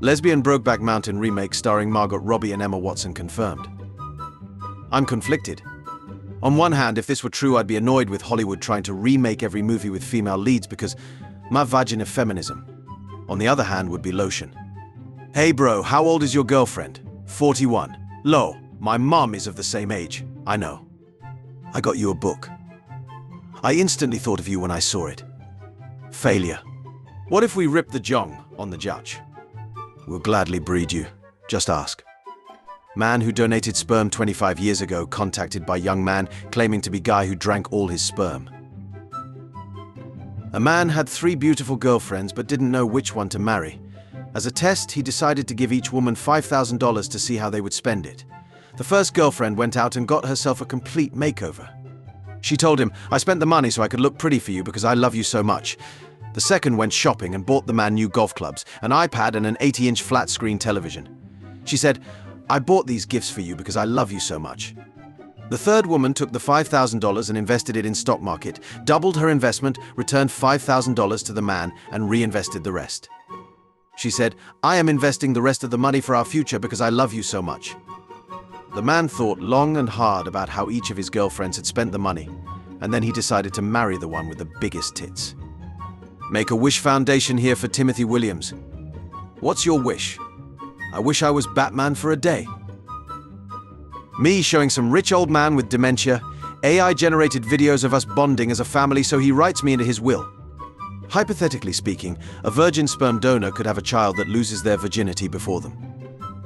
Lesbian Brokeback Mountain remake starring Margot Robbie and Emma Watson confirmed. I'm conflicted. On one hand, if this were true, I'd be annoyed with Hollywood trying to remake every movie with female leads because my vagina feminism. On the other hand would be lotion. Hey bro, how old is your girlfriend? 41. Lo, my mom is of the same age. I know. I got you a book. I instantly thought of you when I saw it. Failure. What if we rip the jong on the judge? We'll gladly breed you. Just ask. Man who donated sperm 25 years ago contacted by young man claiming to be guy who drank all his sperm. A man had 3 beautiful girlfriends but didn't know which one to marry. As a test, he decided to give each woman $5,000 to see how they would spend it. The first girlfriend went out and got herself a complete makeover. She told him, "I spent the money so I could look pretty for you because I love you so much." The second went shopping and bought the man new golf clubs, an iPad and an 80-inch flat-screen television. She said, "I bought these gifts for you because I love you so much." The third woman took the $5,000 and invested it in stock market, doubled her investment, returned $5,000 to the man, and reinvested the rest. She said, "I am investing the rest of the money for our future because I love you so much." The man thought long and hard about how each of his girlfriends had spent the money, and then he decided to marry the one with the biggest tits. Make-A-Wish Foundation here for Timothy Williams. What's your wish? I wish I was Batman for a day. Me showing some rich old man with dementia, AI-generated videos of us bonding as a family so he writes me into his will. Hypothetically speaking, a virgin sperm donor could have a child that loses their virginity before them.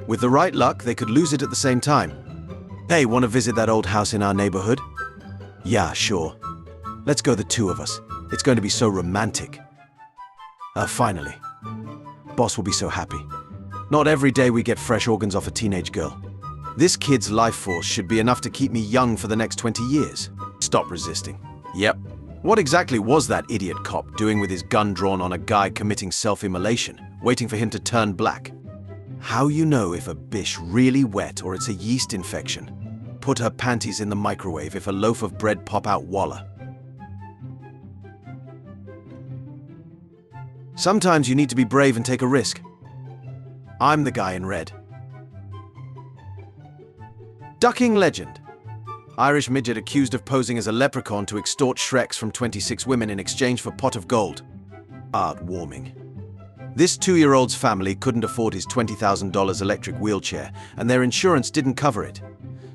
With the right luck, they could lose it at the same time. Hey, want to visit that old house in our neighborhood? Yeah, sure. Let's go the 2 of us. It's going to be so romantic. Finally. Boss will be so happy. Not every day we get fresh organs off a teenage girl. This kid's life force should be enough to keep me young for the next 20 years. Stop resisting. Yep. What exactly was that idiot cop doing with his gun drawn on a guy committing self-immolation, waiting for him to turn black? How you know if a bish really wet or it's a yeast infection? Put her panties in the microwave if a loaf of bread pop out walla. Sometimes you need to be brave and take a risk. I'm the guy in red. Ducking legend. Irish midget accused of posing as a leprechaun to extort Shreks from 26 women in exchange for pot of gold. Heartwarming. This 2-year-old's family couldn't afford his $20,000 electric wheelchair, and their insurance didn't cover it.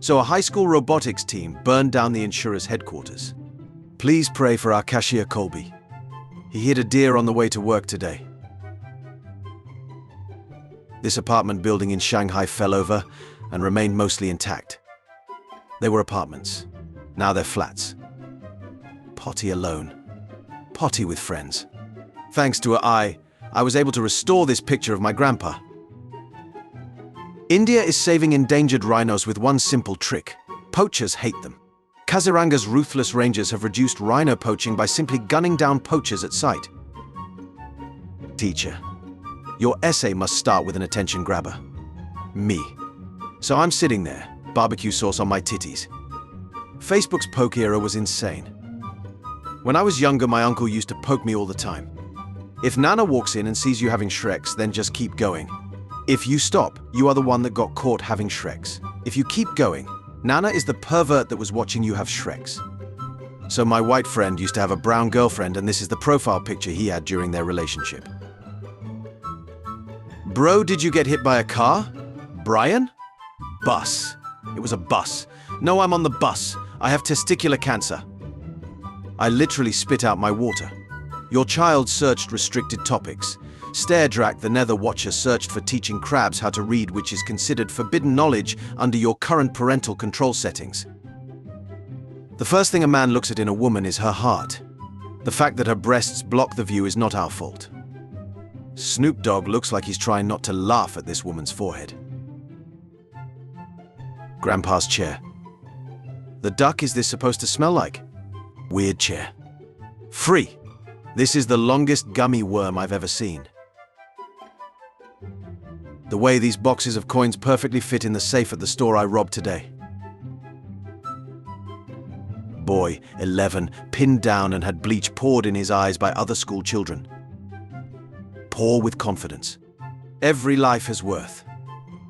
So a high school robotics team burned down the insurer's headquarters. Please pray for our cashier Colby. He hit a deer on the way to work today. This apartment building in Shanghai fell over and remained mostly intact. They were apartments. Now they're flats. Potty alone. Potty with friends. Thanks to I was able to restore this picture of my grandpa. India is saving endangered rhinos with one simple trick. Poachers hate them. Kaziranga's ruthless rangers have reduced rhino poaching by simply gunning down poachers at sight. Teacher, your essay must start with an attention grabber. Me. So I'm sitting there, barbecue sauce on my titties. Facebook's poke era was insane. When I was younger, my uncle used to poke me all the time. If Nana walks in and sees you having Shreks, then just keep going. If you stop, you are the one that got caught having Shreks. If you keep going, Nana is the pervert that was watching you have Shreks. So my white friend used to have a brown girlfriend, and this is the profile picture he had during their relationship. Bro, did you get hit by a car? Brian? Bus. It was a bus. No, I'm on the bus. I have testicular cancer. I literally spit out my water. Your child searched restricted topics. Staredrak, the Nether Watcher, searched for teaching crabs how to read, which is considered forbidden knowledge under your current parental control settings. The first thing a man looks at in a woman is her heart. The fact that her breasts block the view is not our fault. Snoop Dogg looks like he's trying not to laugh at this woman's forehead. Grandpa's chair. The duck is this supposed to smell like? Weird chair. Free. This is the longest gummy worm I've ever seen. The way these boxes of coins perfectly fit in the safe at the store I robbed today. Boy, 11, pinned down and had bleach poured in his eyes by other school children. pour with confidence. Every life has worth.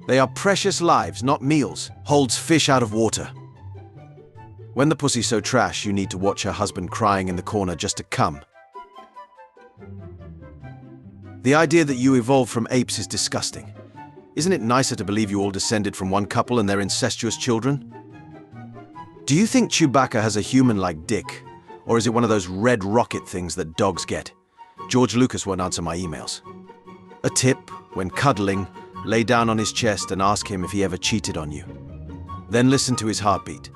They are precious lives, not meals. Holds fish out of water. When the pussy's so trash, you need to watch her husband crying in the corner just to come. The idea that you evolved from apes is disgusting. Isn't it nicer to believe you all descended from one couple and their incestuous children? Do you think Chewbacca has a human-like dick? Or is it one of those red rocket things that dogs get? George Lucas won't answer my emails. A tip, when cuddling, lay down on his chest and ask him if he ever cheated on you. Then listen to his heartbeat.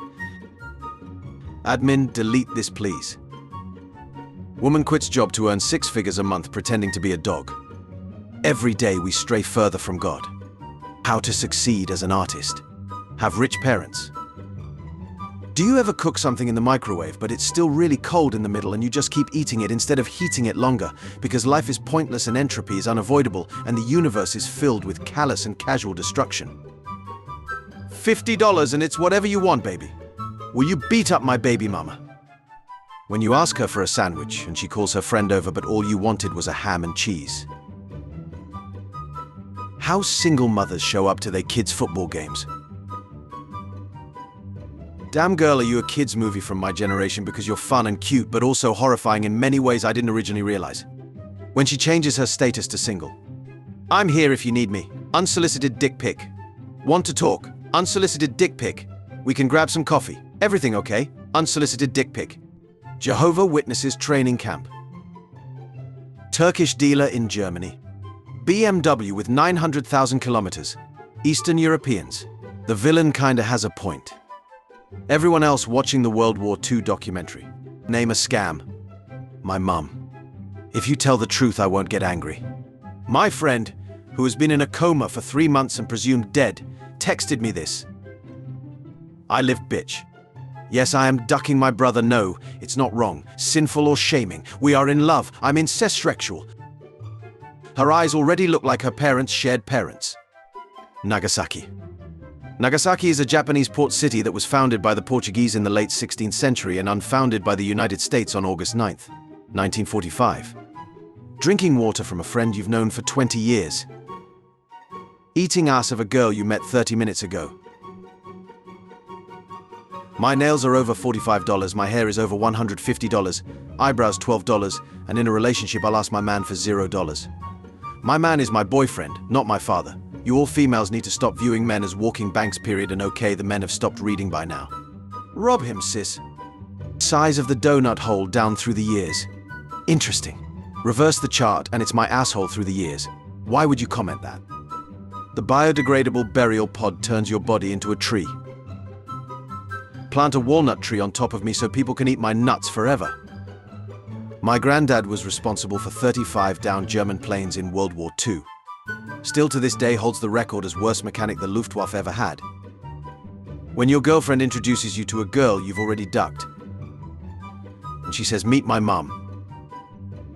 Admin, delete this please. Woman quits job to earn 6 figures a month pretending to be a dog. Every day we stray further from God. How to succeed as an artist. Have rich parents. Do you ever cook something in the microwave but it's still really cold in the middle and you just keep eating it instead of heating it longer because life is pointless and entropy is unavoidable and the universe is filled with callous and casual destruction? $50 and it's whatever you want, baby. Will you beat up my baby mama? When you ask her for a sandwich and she calls her friend over but all you wanted was a ham and cheese. How single mothers show up to their kids' football games. Damn girl, are you a kids movie from my generation because you're fun and cute but also horrifying in many ways I didn't originally realize. When she changes her status to single. I'm here if you need me. Unsolicited dick pic. Want to talk? Unsolicited dick pic. We can grab some coffee. Everything okay? Unsolicited dick pic. Jehovah Witnesses training camp. Turkish dealer in Germany. BMW with 900,000 kilometers. Eastern Europeans. The villain kinda has a point. Everyone else watching the World War II documentary. Name a scam. My mum. If you tell the truth, I won't get angry. My friend, who has been in a coma for 3 months and presumed dead, texted me this. I live bitch. Yes, I am ducking my brother. No, it's not wrong, sinful or shaming. We are in love. I'm incestual. Her eyes already look like her parents' shared parents. Nagasaki. Nagasaki is a Japanese port city that was founded by the Portuguese in the late 16th century and unfounded by the United States on August 9th, 1945. Drinking water from a friend you've known for 20 years. Eating ass of a girl you met 30 minutes ago. My nails are over $45, my hair is over $150, eyebrows $12, and in a relationship I'll ask my man for $0. My man is my boyfriend, not my father. You all females need to stop viewing men as walking banks period and okay, the men have stopped reading by now. Rob him, sis. Size of the donut hole down through the years. Interesting. Reverse the chart and it's my asshole through the years. Why would you comment that? The biodegradable burial pod turns your body into a tree. Plant a walnut tree on top of me so people can eat my nuts forever. My granddad was responsible for 35 downed German planes in World War II. Still to this day holds the record as worst mechanic the Luftwaffe ever had. When your girlfriend introduces you to a girl you've already ducked, and she says, meet my mum.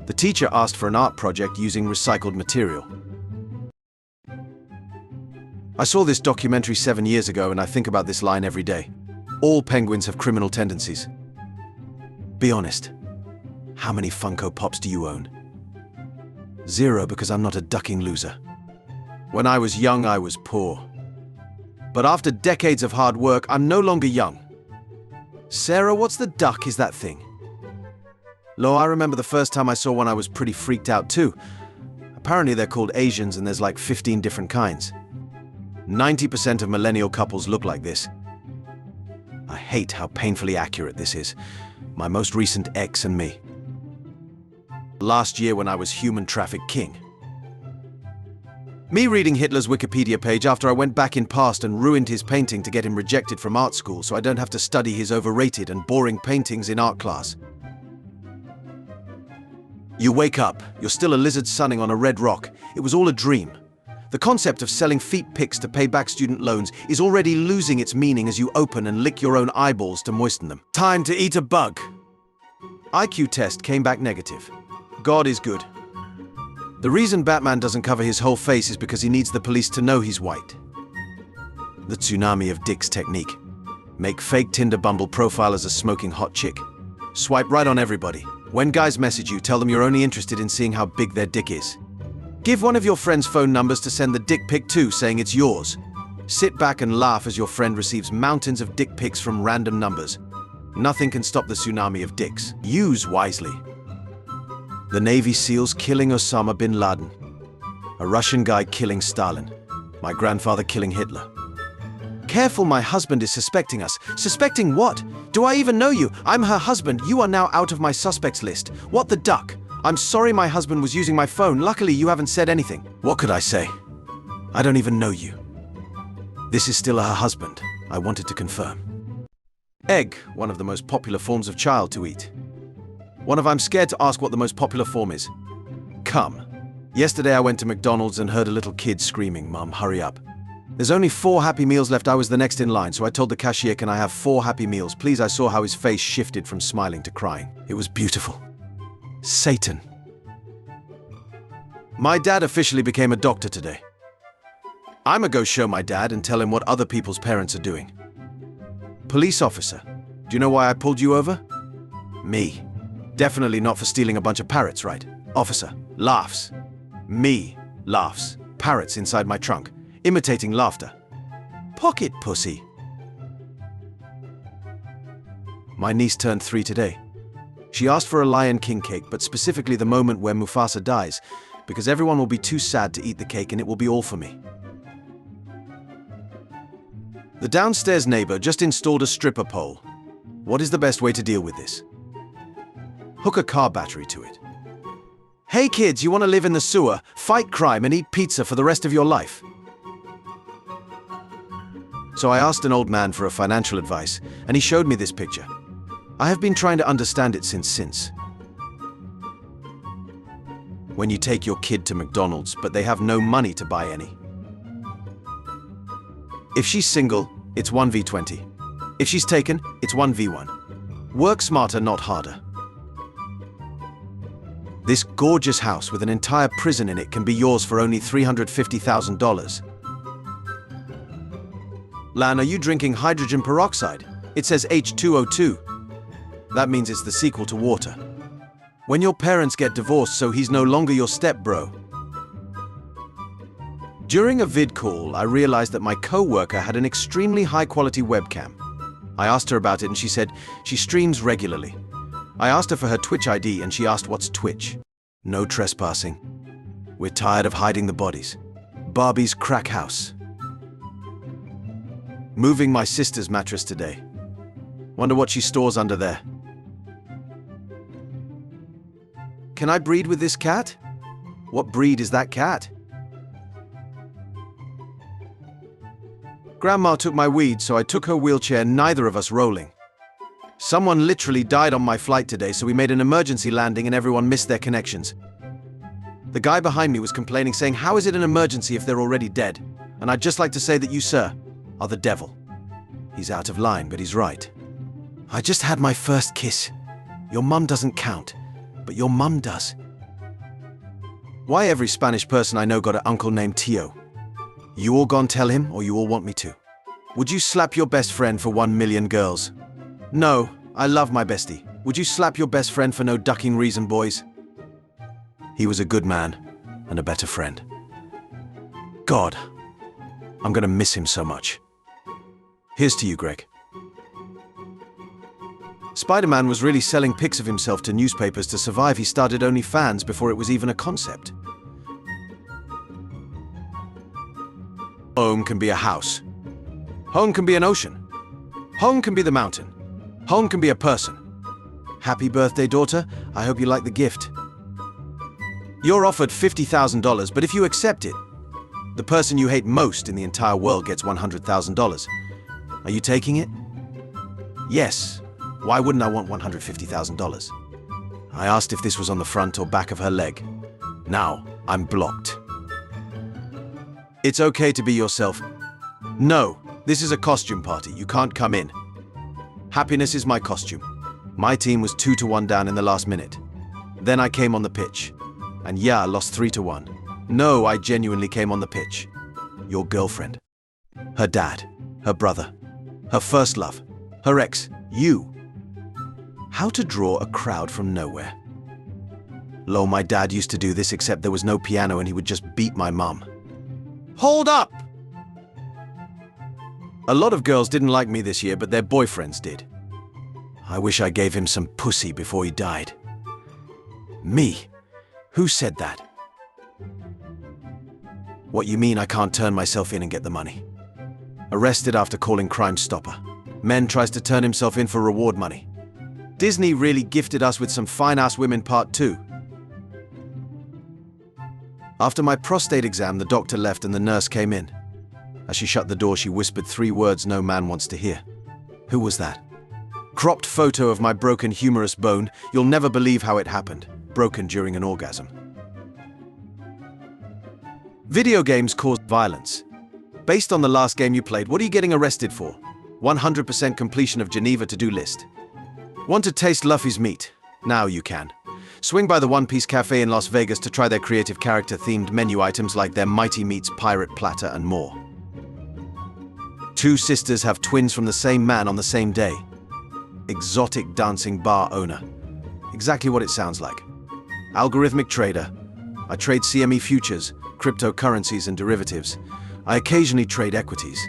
The teacher asked for an art project using recycled material. I saw this documentary 7 years ago and I think about this line every day. All penguins have criminal tendencies. Be honest. How many Funko Pops do you own? 0, because I'm not a ducking loser. When I was young, I was poor. But after decades of hard work, I'm no longer young. Sarah, what's the duck is that thing? Lo, I remember the first time I saw one I was pretty freaked out too. Apparently they're called Asians and there's like 15 different kinds. 90% of millennial couples look like this. I hate how painfully accurate this is. My most recent ex and me. Last year when I was human traffic king. Me reading Hitler's Wikipedia page after I went back in past and ruined his painting to get him rejected from art school so I don't have to study his overrated and boring paintings in art class. You wake up, you're still a lizard sunning on a red rock. It was all a dream. The concept of selling feet pics to pay back student loans is already losing its meaning as you open and lick your own eyeballs to moisten them. Time to eat a bug. IQ test came back negative. God is good. The reason Batman doesn't cover his whole face is because he needs the police to know he's white. The tsunami of dicks technique. Make fake Tinder Bumble profile as a smoking hot chick. Swipe right on everybody. When guys message you, tell them you're only interested in seeing how big their dick is. Give one of your friend's phone numbers to send the dick pic to, saying it's yours. Sit back and laugh as your friend receives mountains of dick pics from random numbers. Nothing can stop the tsunami of dicks. Use wisely. The Navy SEALs killing Osama bin Laden. A Russian guy killing Stalin. My grandfather killing Hitler. Careful, my husband is suspecting us. Suspecting what? Do I even know you? I'm her husband. You are now out of my suspects list. What the duck? I'm sorry my husband was using my phone. Luckily, you haven't said anything. What could I say? I don't even know you. This is still her husband. I wanted to confirm. Egg, one of the most popular forms of child to eat. I'm scared to ask what the most popular form is. Come. Yesterday I went to McDonald's and heard a little kid screaming, "Mum, hurry up." There's only 4 Happy Meals left. I was the next in line, so I told the cashier, "Can I have 4 Happy Meals, please?" I saw how his face shifted from smiling to crying. It was beautiful. Satan. My dad officially became a doctor today. I'ma go show my dad and tell him what other people's parents are doing. Police officer, do you know why I pulled you over? Me. Definitely not for stealing a bunch of parrots, right? Officer, laughs. Me, laughs. Parrots inside my trunk, imitating laughter. Pocket pussy. My niece turned 3 today. She asked for a Lion King cake, but specifically the moment where Mufasa dies, because everyone will be too sad to eat the cake and it will be all for me. The downstairs neighbor just installed a stripper pole. What is the best way to deal with this? Hook a car battery to it. Hey kids, you want to live in the sewer, fight crime and eat pizza for the rest of your life? So I asked an old man for a financial advice, and he showed me this picture. I have been trying to understand it since. When you take your kid to McDonald's, but they have no money to buy any. If she's single, it's 1v20. If she's taken, it's 1v1. Work smarter, not harder. This gorgeous house with an entire prison in it can be yours for only $350,000. Lan, are you drinking hydrogen peroxide? It says H2O2. That means it's the sequel to water. When your parents get divorced, so he's no longer your step-bro. During a vid call, I realized that my co-worker had an extremely high-quality webcam. I asked her about it and she said she streams regularly. I asked her for her Twitch ID and she asked what's Twitch. No trespassing. We're tired of hiding the bodies. Barbie's crack house. Moving my sister's mattress today. Wonder what she stores under there. Can I breed with this cat? What breed is that cat? Grandma took my weed, so I took her wheelchair, neither of us rolling. Someone literally died on my flight today, so we made an emergency landing and everyone missed their connections. The guy behind me was complaining, saying, "How is it an emergency if they're already dead?" And I'd just like to say that you, sir, are the devil. He's out of line, but he's right. I just had my first kiss. Your mum doesn't count, but your mum does. Why every Spanish person I know got an uncle named Tio? You all gone tell him, or you all want me to? Would you slap your best friend for 1 million girls? No, I love my bestie. Would you slap your best friend for no ducking reason, boys? He was a good man, and a better friend. God, I'm gonna miss him so much. Here's to you, Greg. Spider-Man was really selling pics of himself to newspapers to survive. He started OnlyFans before it was even a concept. Home can be a house. Home can be an ocean. Home can be the mountain. Home can be a person. Happy birthday, daughter. I hope you like the gift. You're offered $50,000, but if you accept it, the person you hate most in the entire world gets $100,000. Are you taking it? Yes. Why wouldn't I want $150,000? I asked if this was on the front or back of her leg. Now, I'm blocked. It's okay to be yourself. No, this is a costume party. You can't come in. Happiness is my costume. My team was 2-1 down in the last minute. Then I came on the pitch. And yeah, I lost 3-1. No, I genuinely came on the pitch. Your girlfriend. Her dad. Her brother. Her first love. Her ex. You. How to draw a crowd from nowhere. Lol, my dad used to do this, except there was no piano and he would just beat my mum. Hold up! A lot of girls didn't like me this year, but their boyfriends did. I wish I gave him some pussy before he died. Me? Who said that? What, you mean I can't turn myself in and get the money? Arrested after calling Crime Stopper. Men tries to turn himself in for reward money. Disney really gifted us with some fine-ass women part 2. After my prostate exam, the doctor left and the nurse came in. As she shut the door, she whispered 3 words no man wants to hear. Who was that? Cropped photo of my broken humerus bone. You'll never believe how it happened. Broken during an orgasm. Video games cause violence. Based on the last game you played, what are you getting arrested for? 100% completion of Geneva to-do list. Want to taste Luffy's meat? Now you can. Swing by the One Piece Cafe in Las Vegas to try their creative character-themed menu items like their Mighty Meats pirate platter and more. 2 sisters have twins from the same man on the same day. Exotic dancing bar owner. Exactly what it sounds like. Algorithmic trader. I trade CME futures, cryptocurrencies and derivatives. I occasionally trade equities.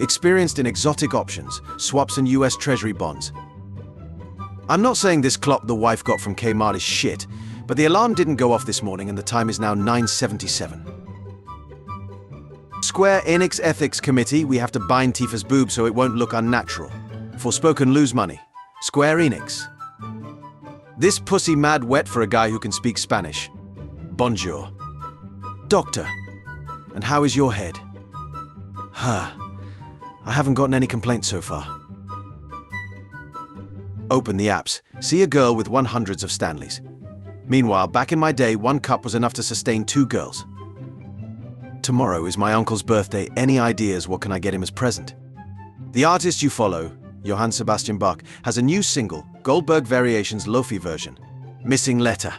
Experienced in exotic options, swaps and US Treasury bonds. I'm not saying this clock the wife got from Kmart is shit, but the alarm didn't go off this morning and the time is now 9:77. Square Enix Ethics Committee, we have to bind Tifa's boob so it won't look unnatural. Forspoken lose money. Square Enix. This pussy mad wet for a guy who can speak Spanish. Bonjour. Doctor, and how is your head? I haven't gotten any complaints so far. Open the apps. See a girl with 100s of Stanleys. Meanwhile, back in my day, 1 cup was enough to sustain 2 girls. Tomorrow is my uncle's birthday. Any ideas what can I get him as present? The artist you follow, Johann Sebastian Bach, has a new single, Goldberg Variations Lofi version. Missing letter.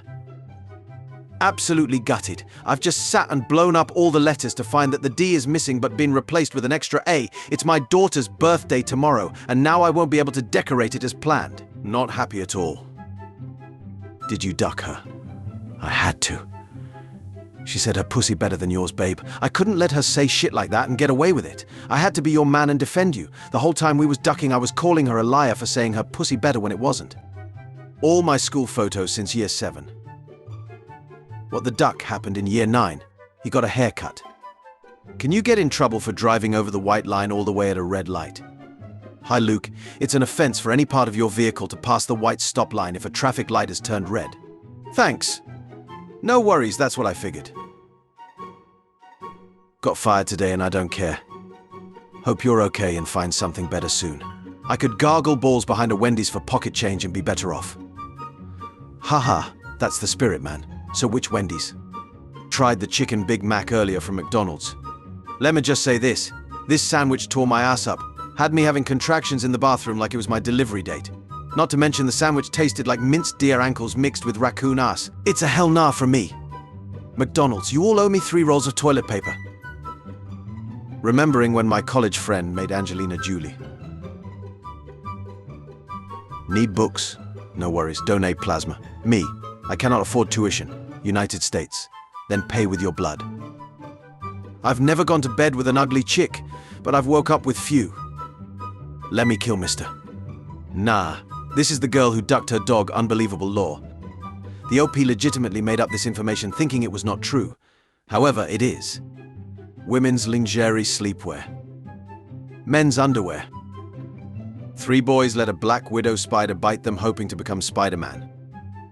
Absolutely gutted. I've just sat and blown up all the letters to find that the D is missing but been replaced with an extra A. It's my daughter's birthday tomorrow, and now I won't be able to decorate it as planned. Not happy at all. Did you duck her? I had to. She said her pussy better than yours, babe. I couldn't let her say shit like that and get away with it. I had to be your man and defend you. The whole time we was ducking, I was calling her a liar for saying her pussy better when it wasn't. All my school photos since year 7. What the duck happened in year 9. He got a haircut. Can you get in trouble for driving over the white line all the way at a red light? Hi Luke, it's an offense for any part of your vehicle to pass the white stop line if a traffic light has turned red. Thanks. No worries, that's what I figured. Got fired today and I don't care. Hope you're okay and find something better soon. I could gargle balls behind a Wendy's for pocket change and be better off. Haha, that's the spirit, man. So which Wendy's? Tried the chicken Big Mac earlier from McDonald's. Let me just say this. This sandwich tore my ass up. Had me having contractions in the bathroom like it was my delivery date. Not to mention the sandwich tasted like minced deer ankles mixed with raccoon ass. It's a hell nah from me. McDonald's, you all owe me 3 rolls of toilet paper. Remembering when my college friend made Angelina Jolie. Need books? No worries, donate plasma. Me, I cannot afford tuition. United States. Then pay with your blood. I've never gone to bed with an ugly chick, but I've woke up with few. Let me kill mister. Nah, this is the girl who ducked her dog, unbelievable law. The OP legitimately made up this information thinking it was not true. However, it is. Women's lingerie sleepwear. Men's underwear. 3 boys let a black widow spider bite them hoping to become Spider-Man.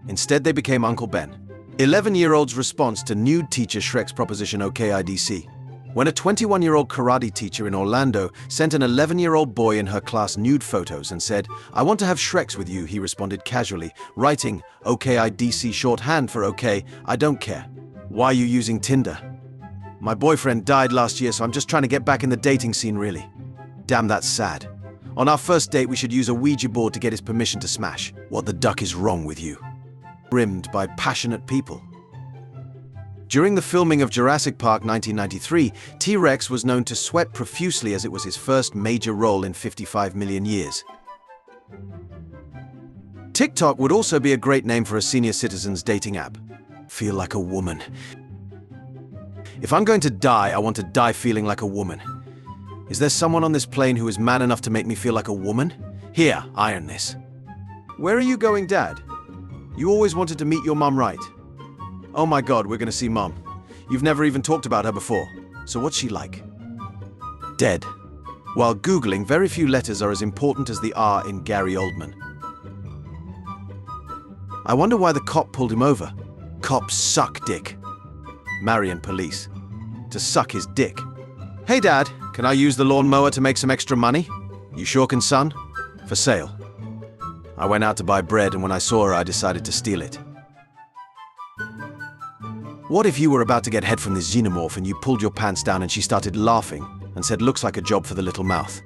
Instead, they became Uncle Ben. 11-year-old's response to nude teacher Shrek's proposition OKIDC. When a 21-year-old karate teacher in Orlando sent an 11-year-old boy in her class nude photos and said, "I want to have Shreks with you," he responded casually, writing OKIDC shorthand for OK, I don't care. Why are you using Tinder? My boyfriend died last year, so I'm just trying to get back in the dating scene, really. Damn, that's sad. On our first date, we should use a Ouija board to get his permission to smash. What the duck is wrong with you? Rimmed by passionate people. During the filming of Jurassic Park 1993, T-Rex was known to sweat profusely as it was his first major role in 55 million years. TikTok would also be a great name for a senior citizens dating app. Feel like a woman. If I'm going to die, I want to die feeling like a woman. Is there someone on this plane who is man enough to make me feel like a woman? Here, iron this. Where are you going, Dad? You always wanted to meet your mum, right? Oh my God, we're gonna see Mum. You've never even talked about her before. So what's she like? Dead. While Googling, very few letters are as important as the R in Gary Oldman. I wonder why the cop pulled him over. Cops suck dick. Marion police. To suck his dick. Hey Dad, can I use the lawnmower to make some extra money? You sure can, son? For sale. I went out to buy bread, and when I saw her, I decided to steal it. What if you were about to get head from this xenomorph and you pulled your pants down and she started laughing and said, "Looks like a job for the little mouth"?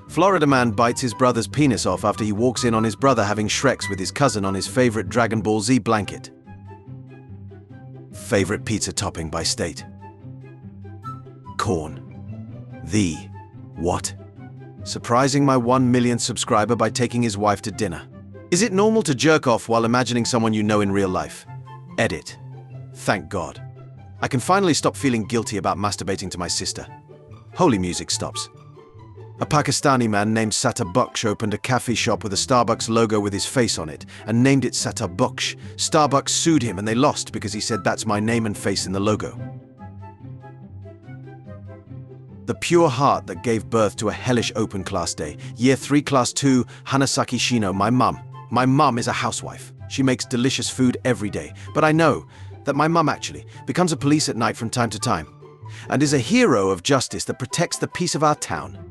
Florida man bites his brother's penis off after he walks in on his brother having Shreks with his cousin on his favorite Dragon Ball Z blanket. Favorite pizza topping by state. Corn. The what? Surprising my 1 millionth subscriber by taking his wife to dinner. Is it normal to jerk off while imagining someone you know in real life? Edit. Thank God. I can finally stop feeling guilty about masturbating to my sister. Holy music stops. A Pakistani man named Sattar Buksh opened a cafe shop with a Starbucks logo with his face on it and named it Sattar Buksh. Starbucks sued him and they lost because he said, "That's my name and face in the logo." The pure heart that gave birth to a hellish open class day. Year 3, Class 2, Hanasaki Shino, my mum. My mum is a housewife. She makes delicious food every day. But I know that my mum actually becomes a police at night from time to time and is a hero of justice that protects the peace of our town.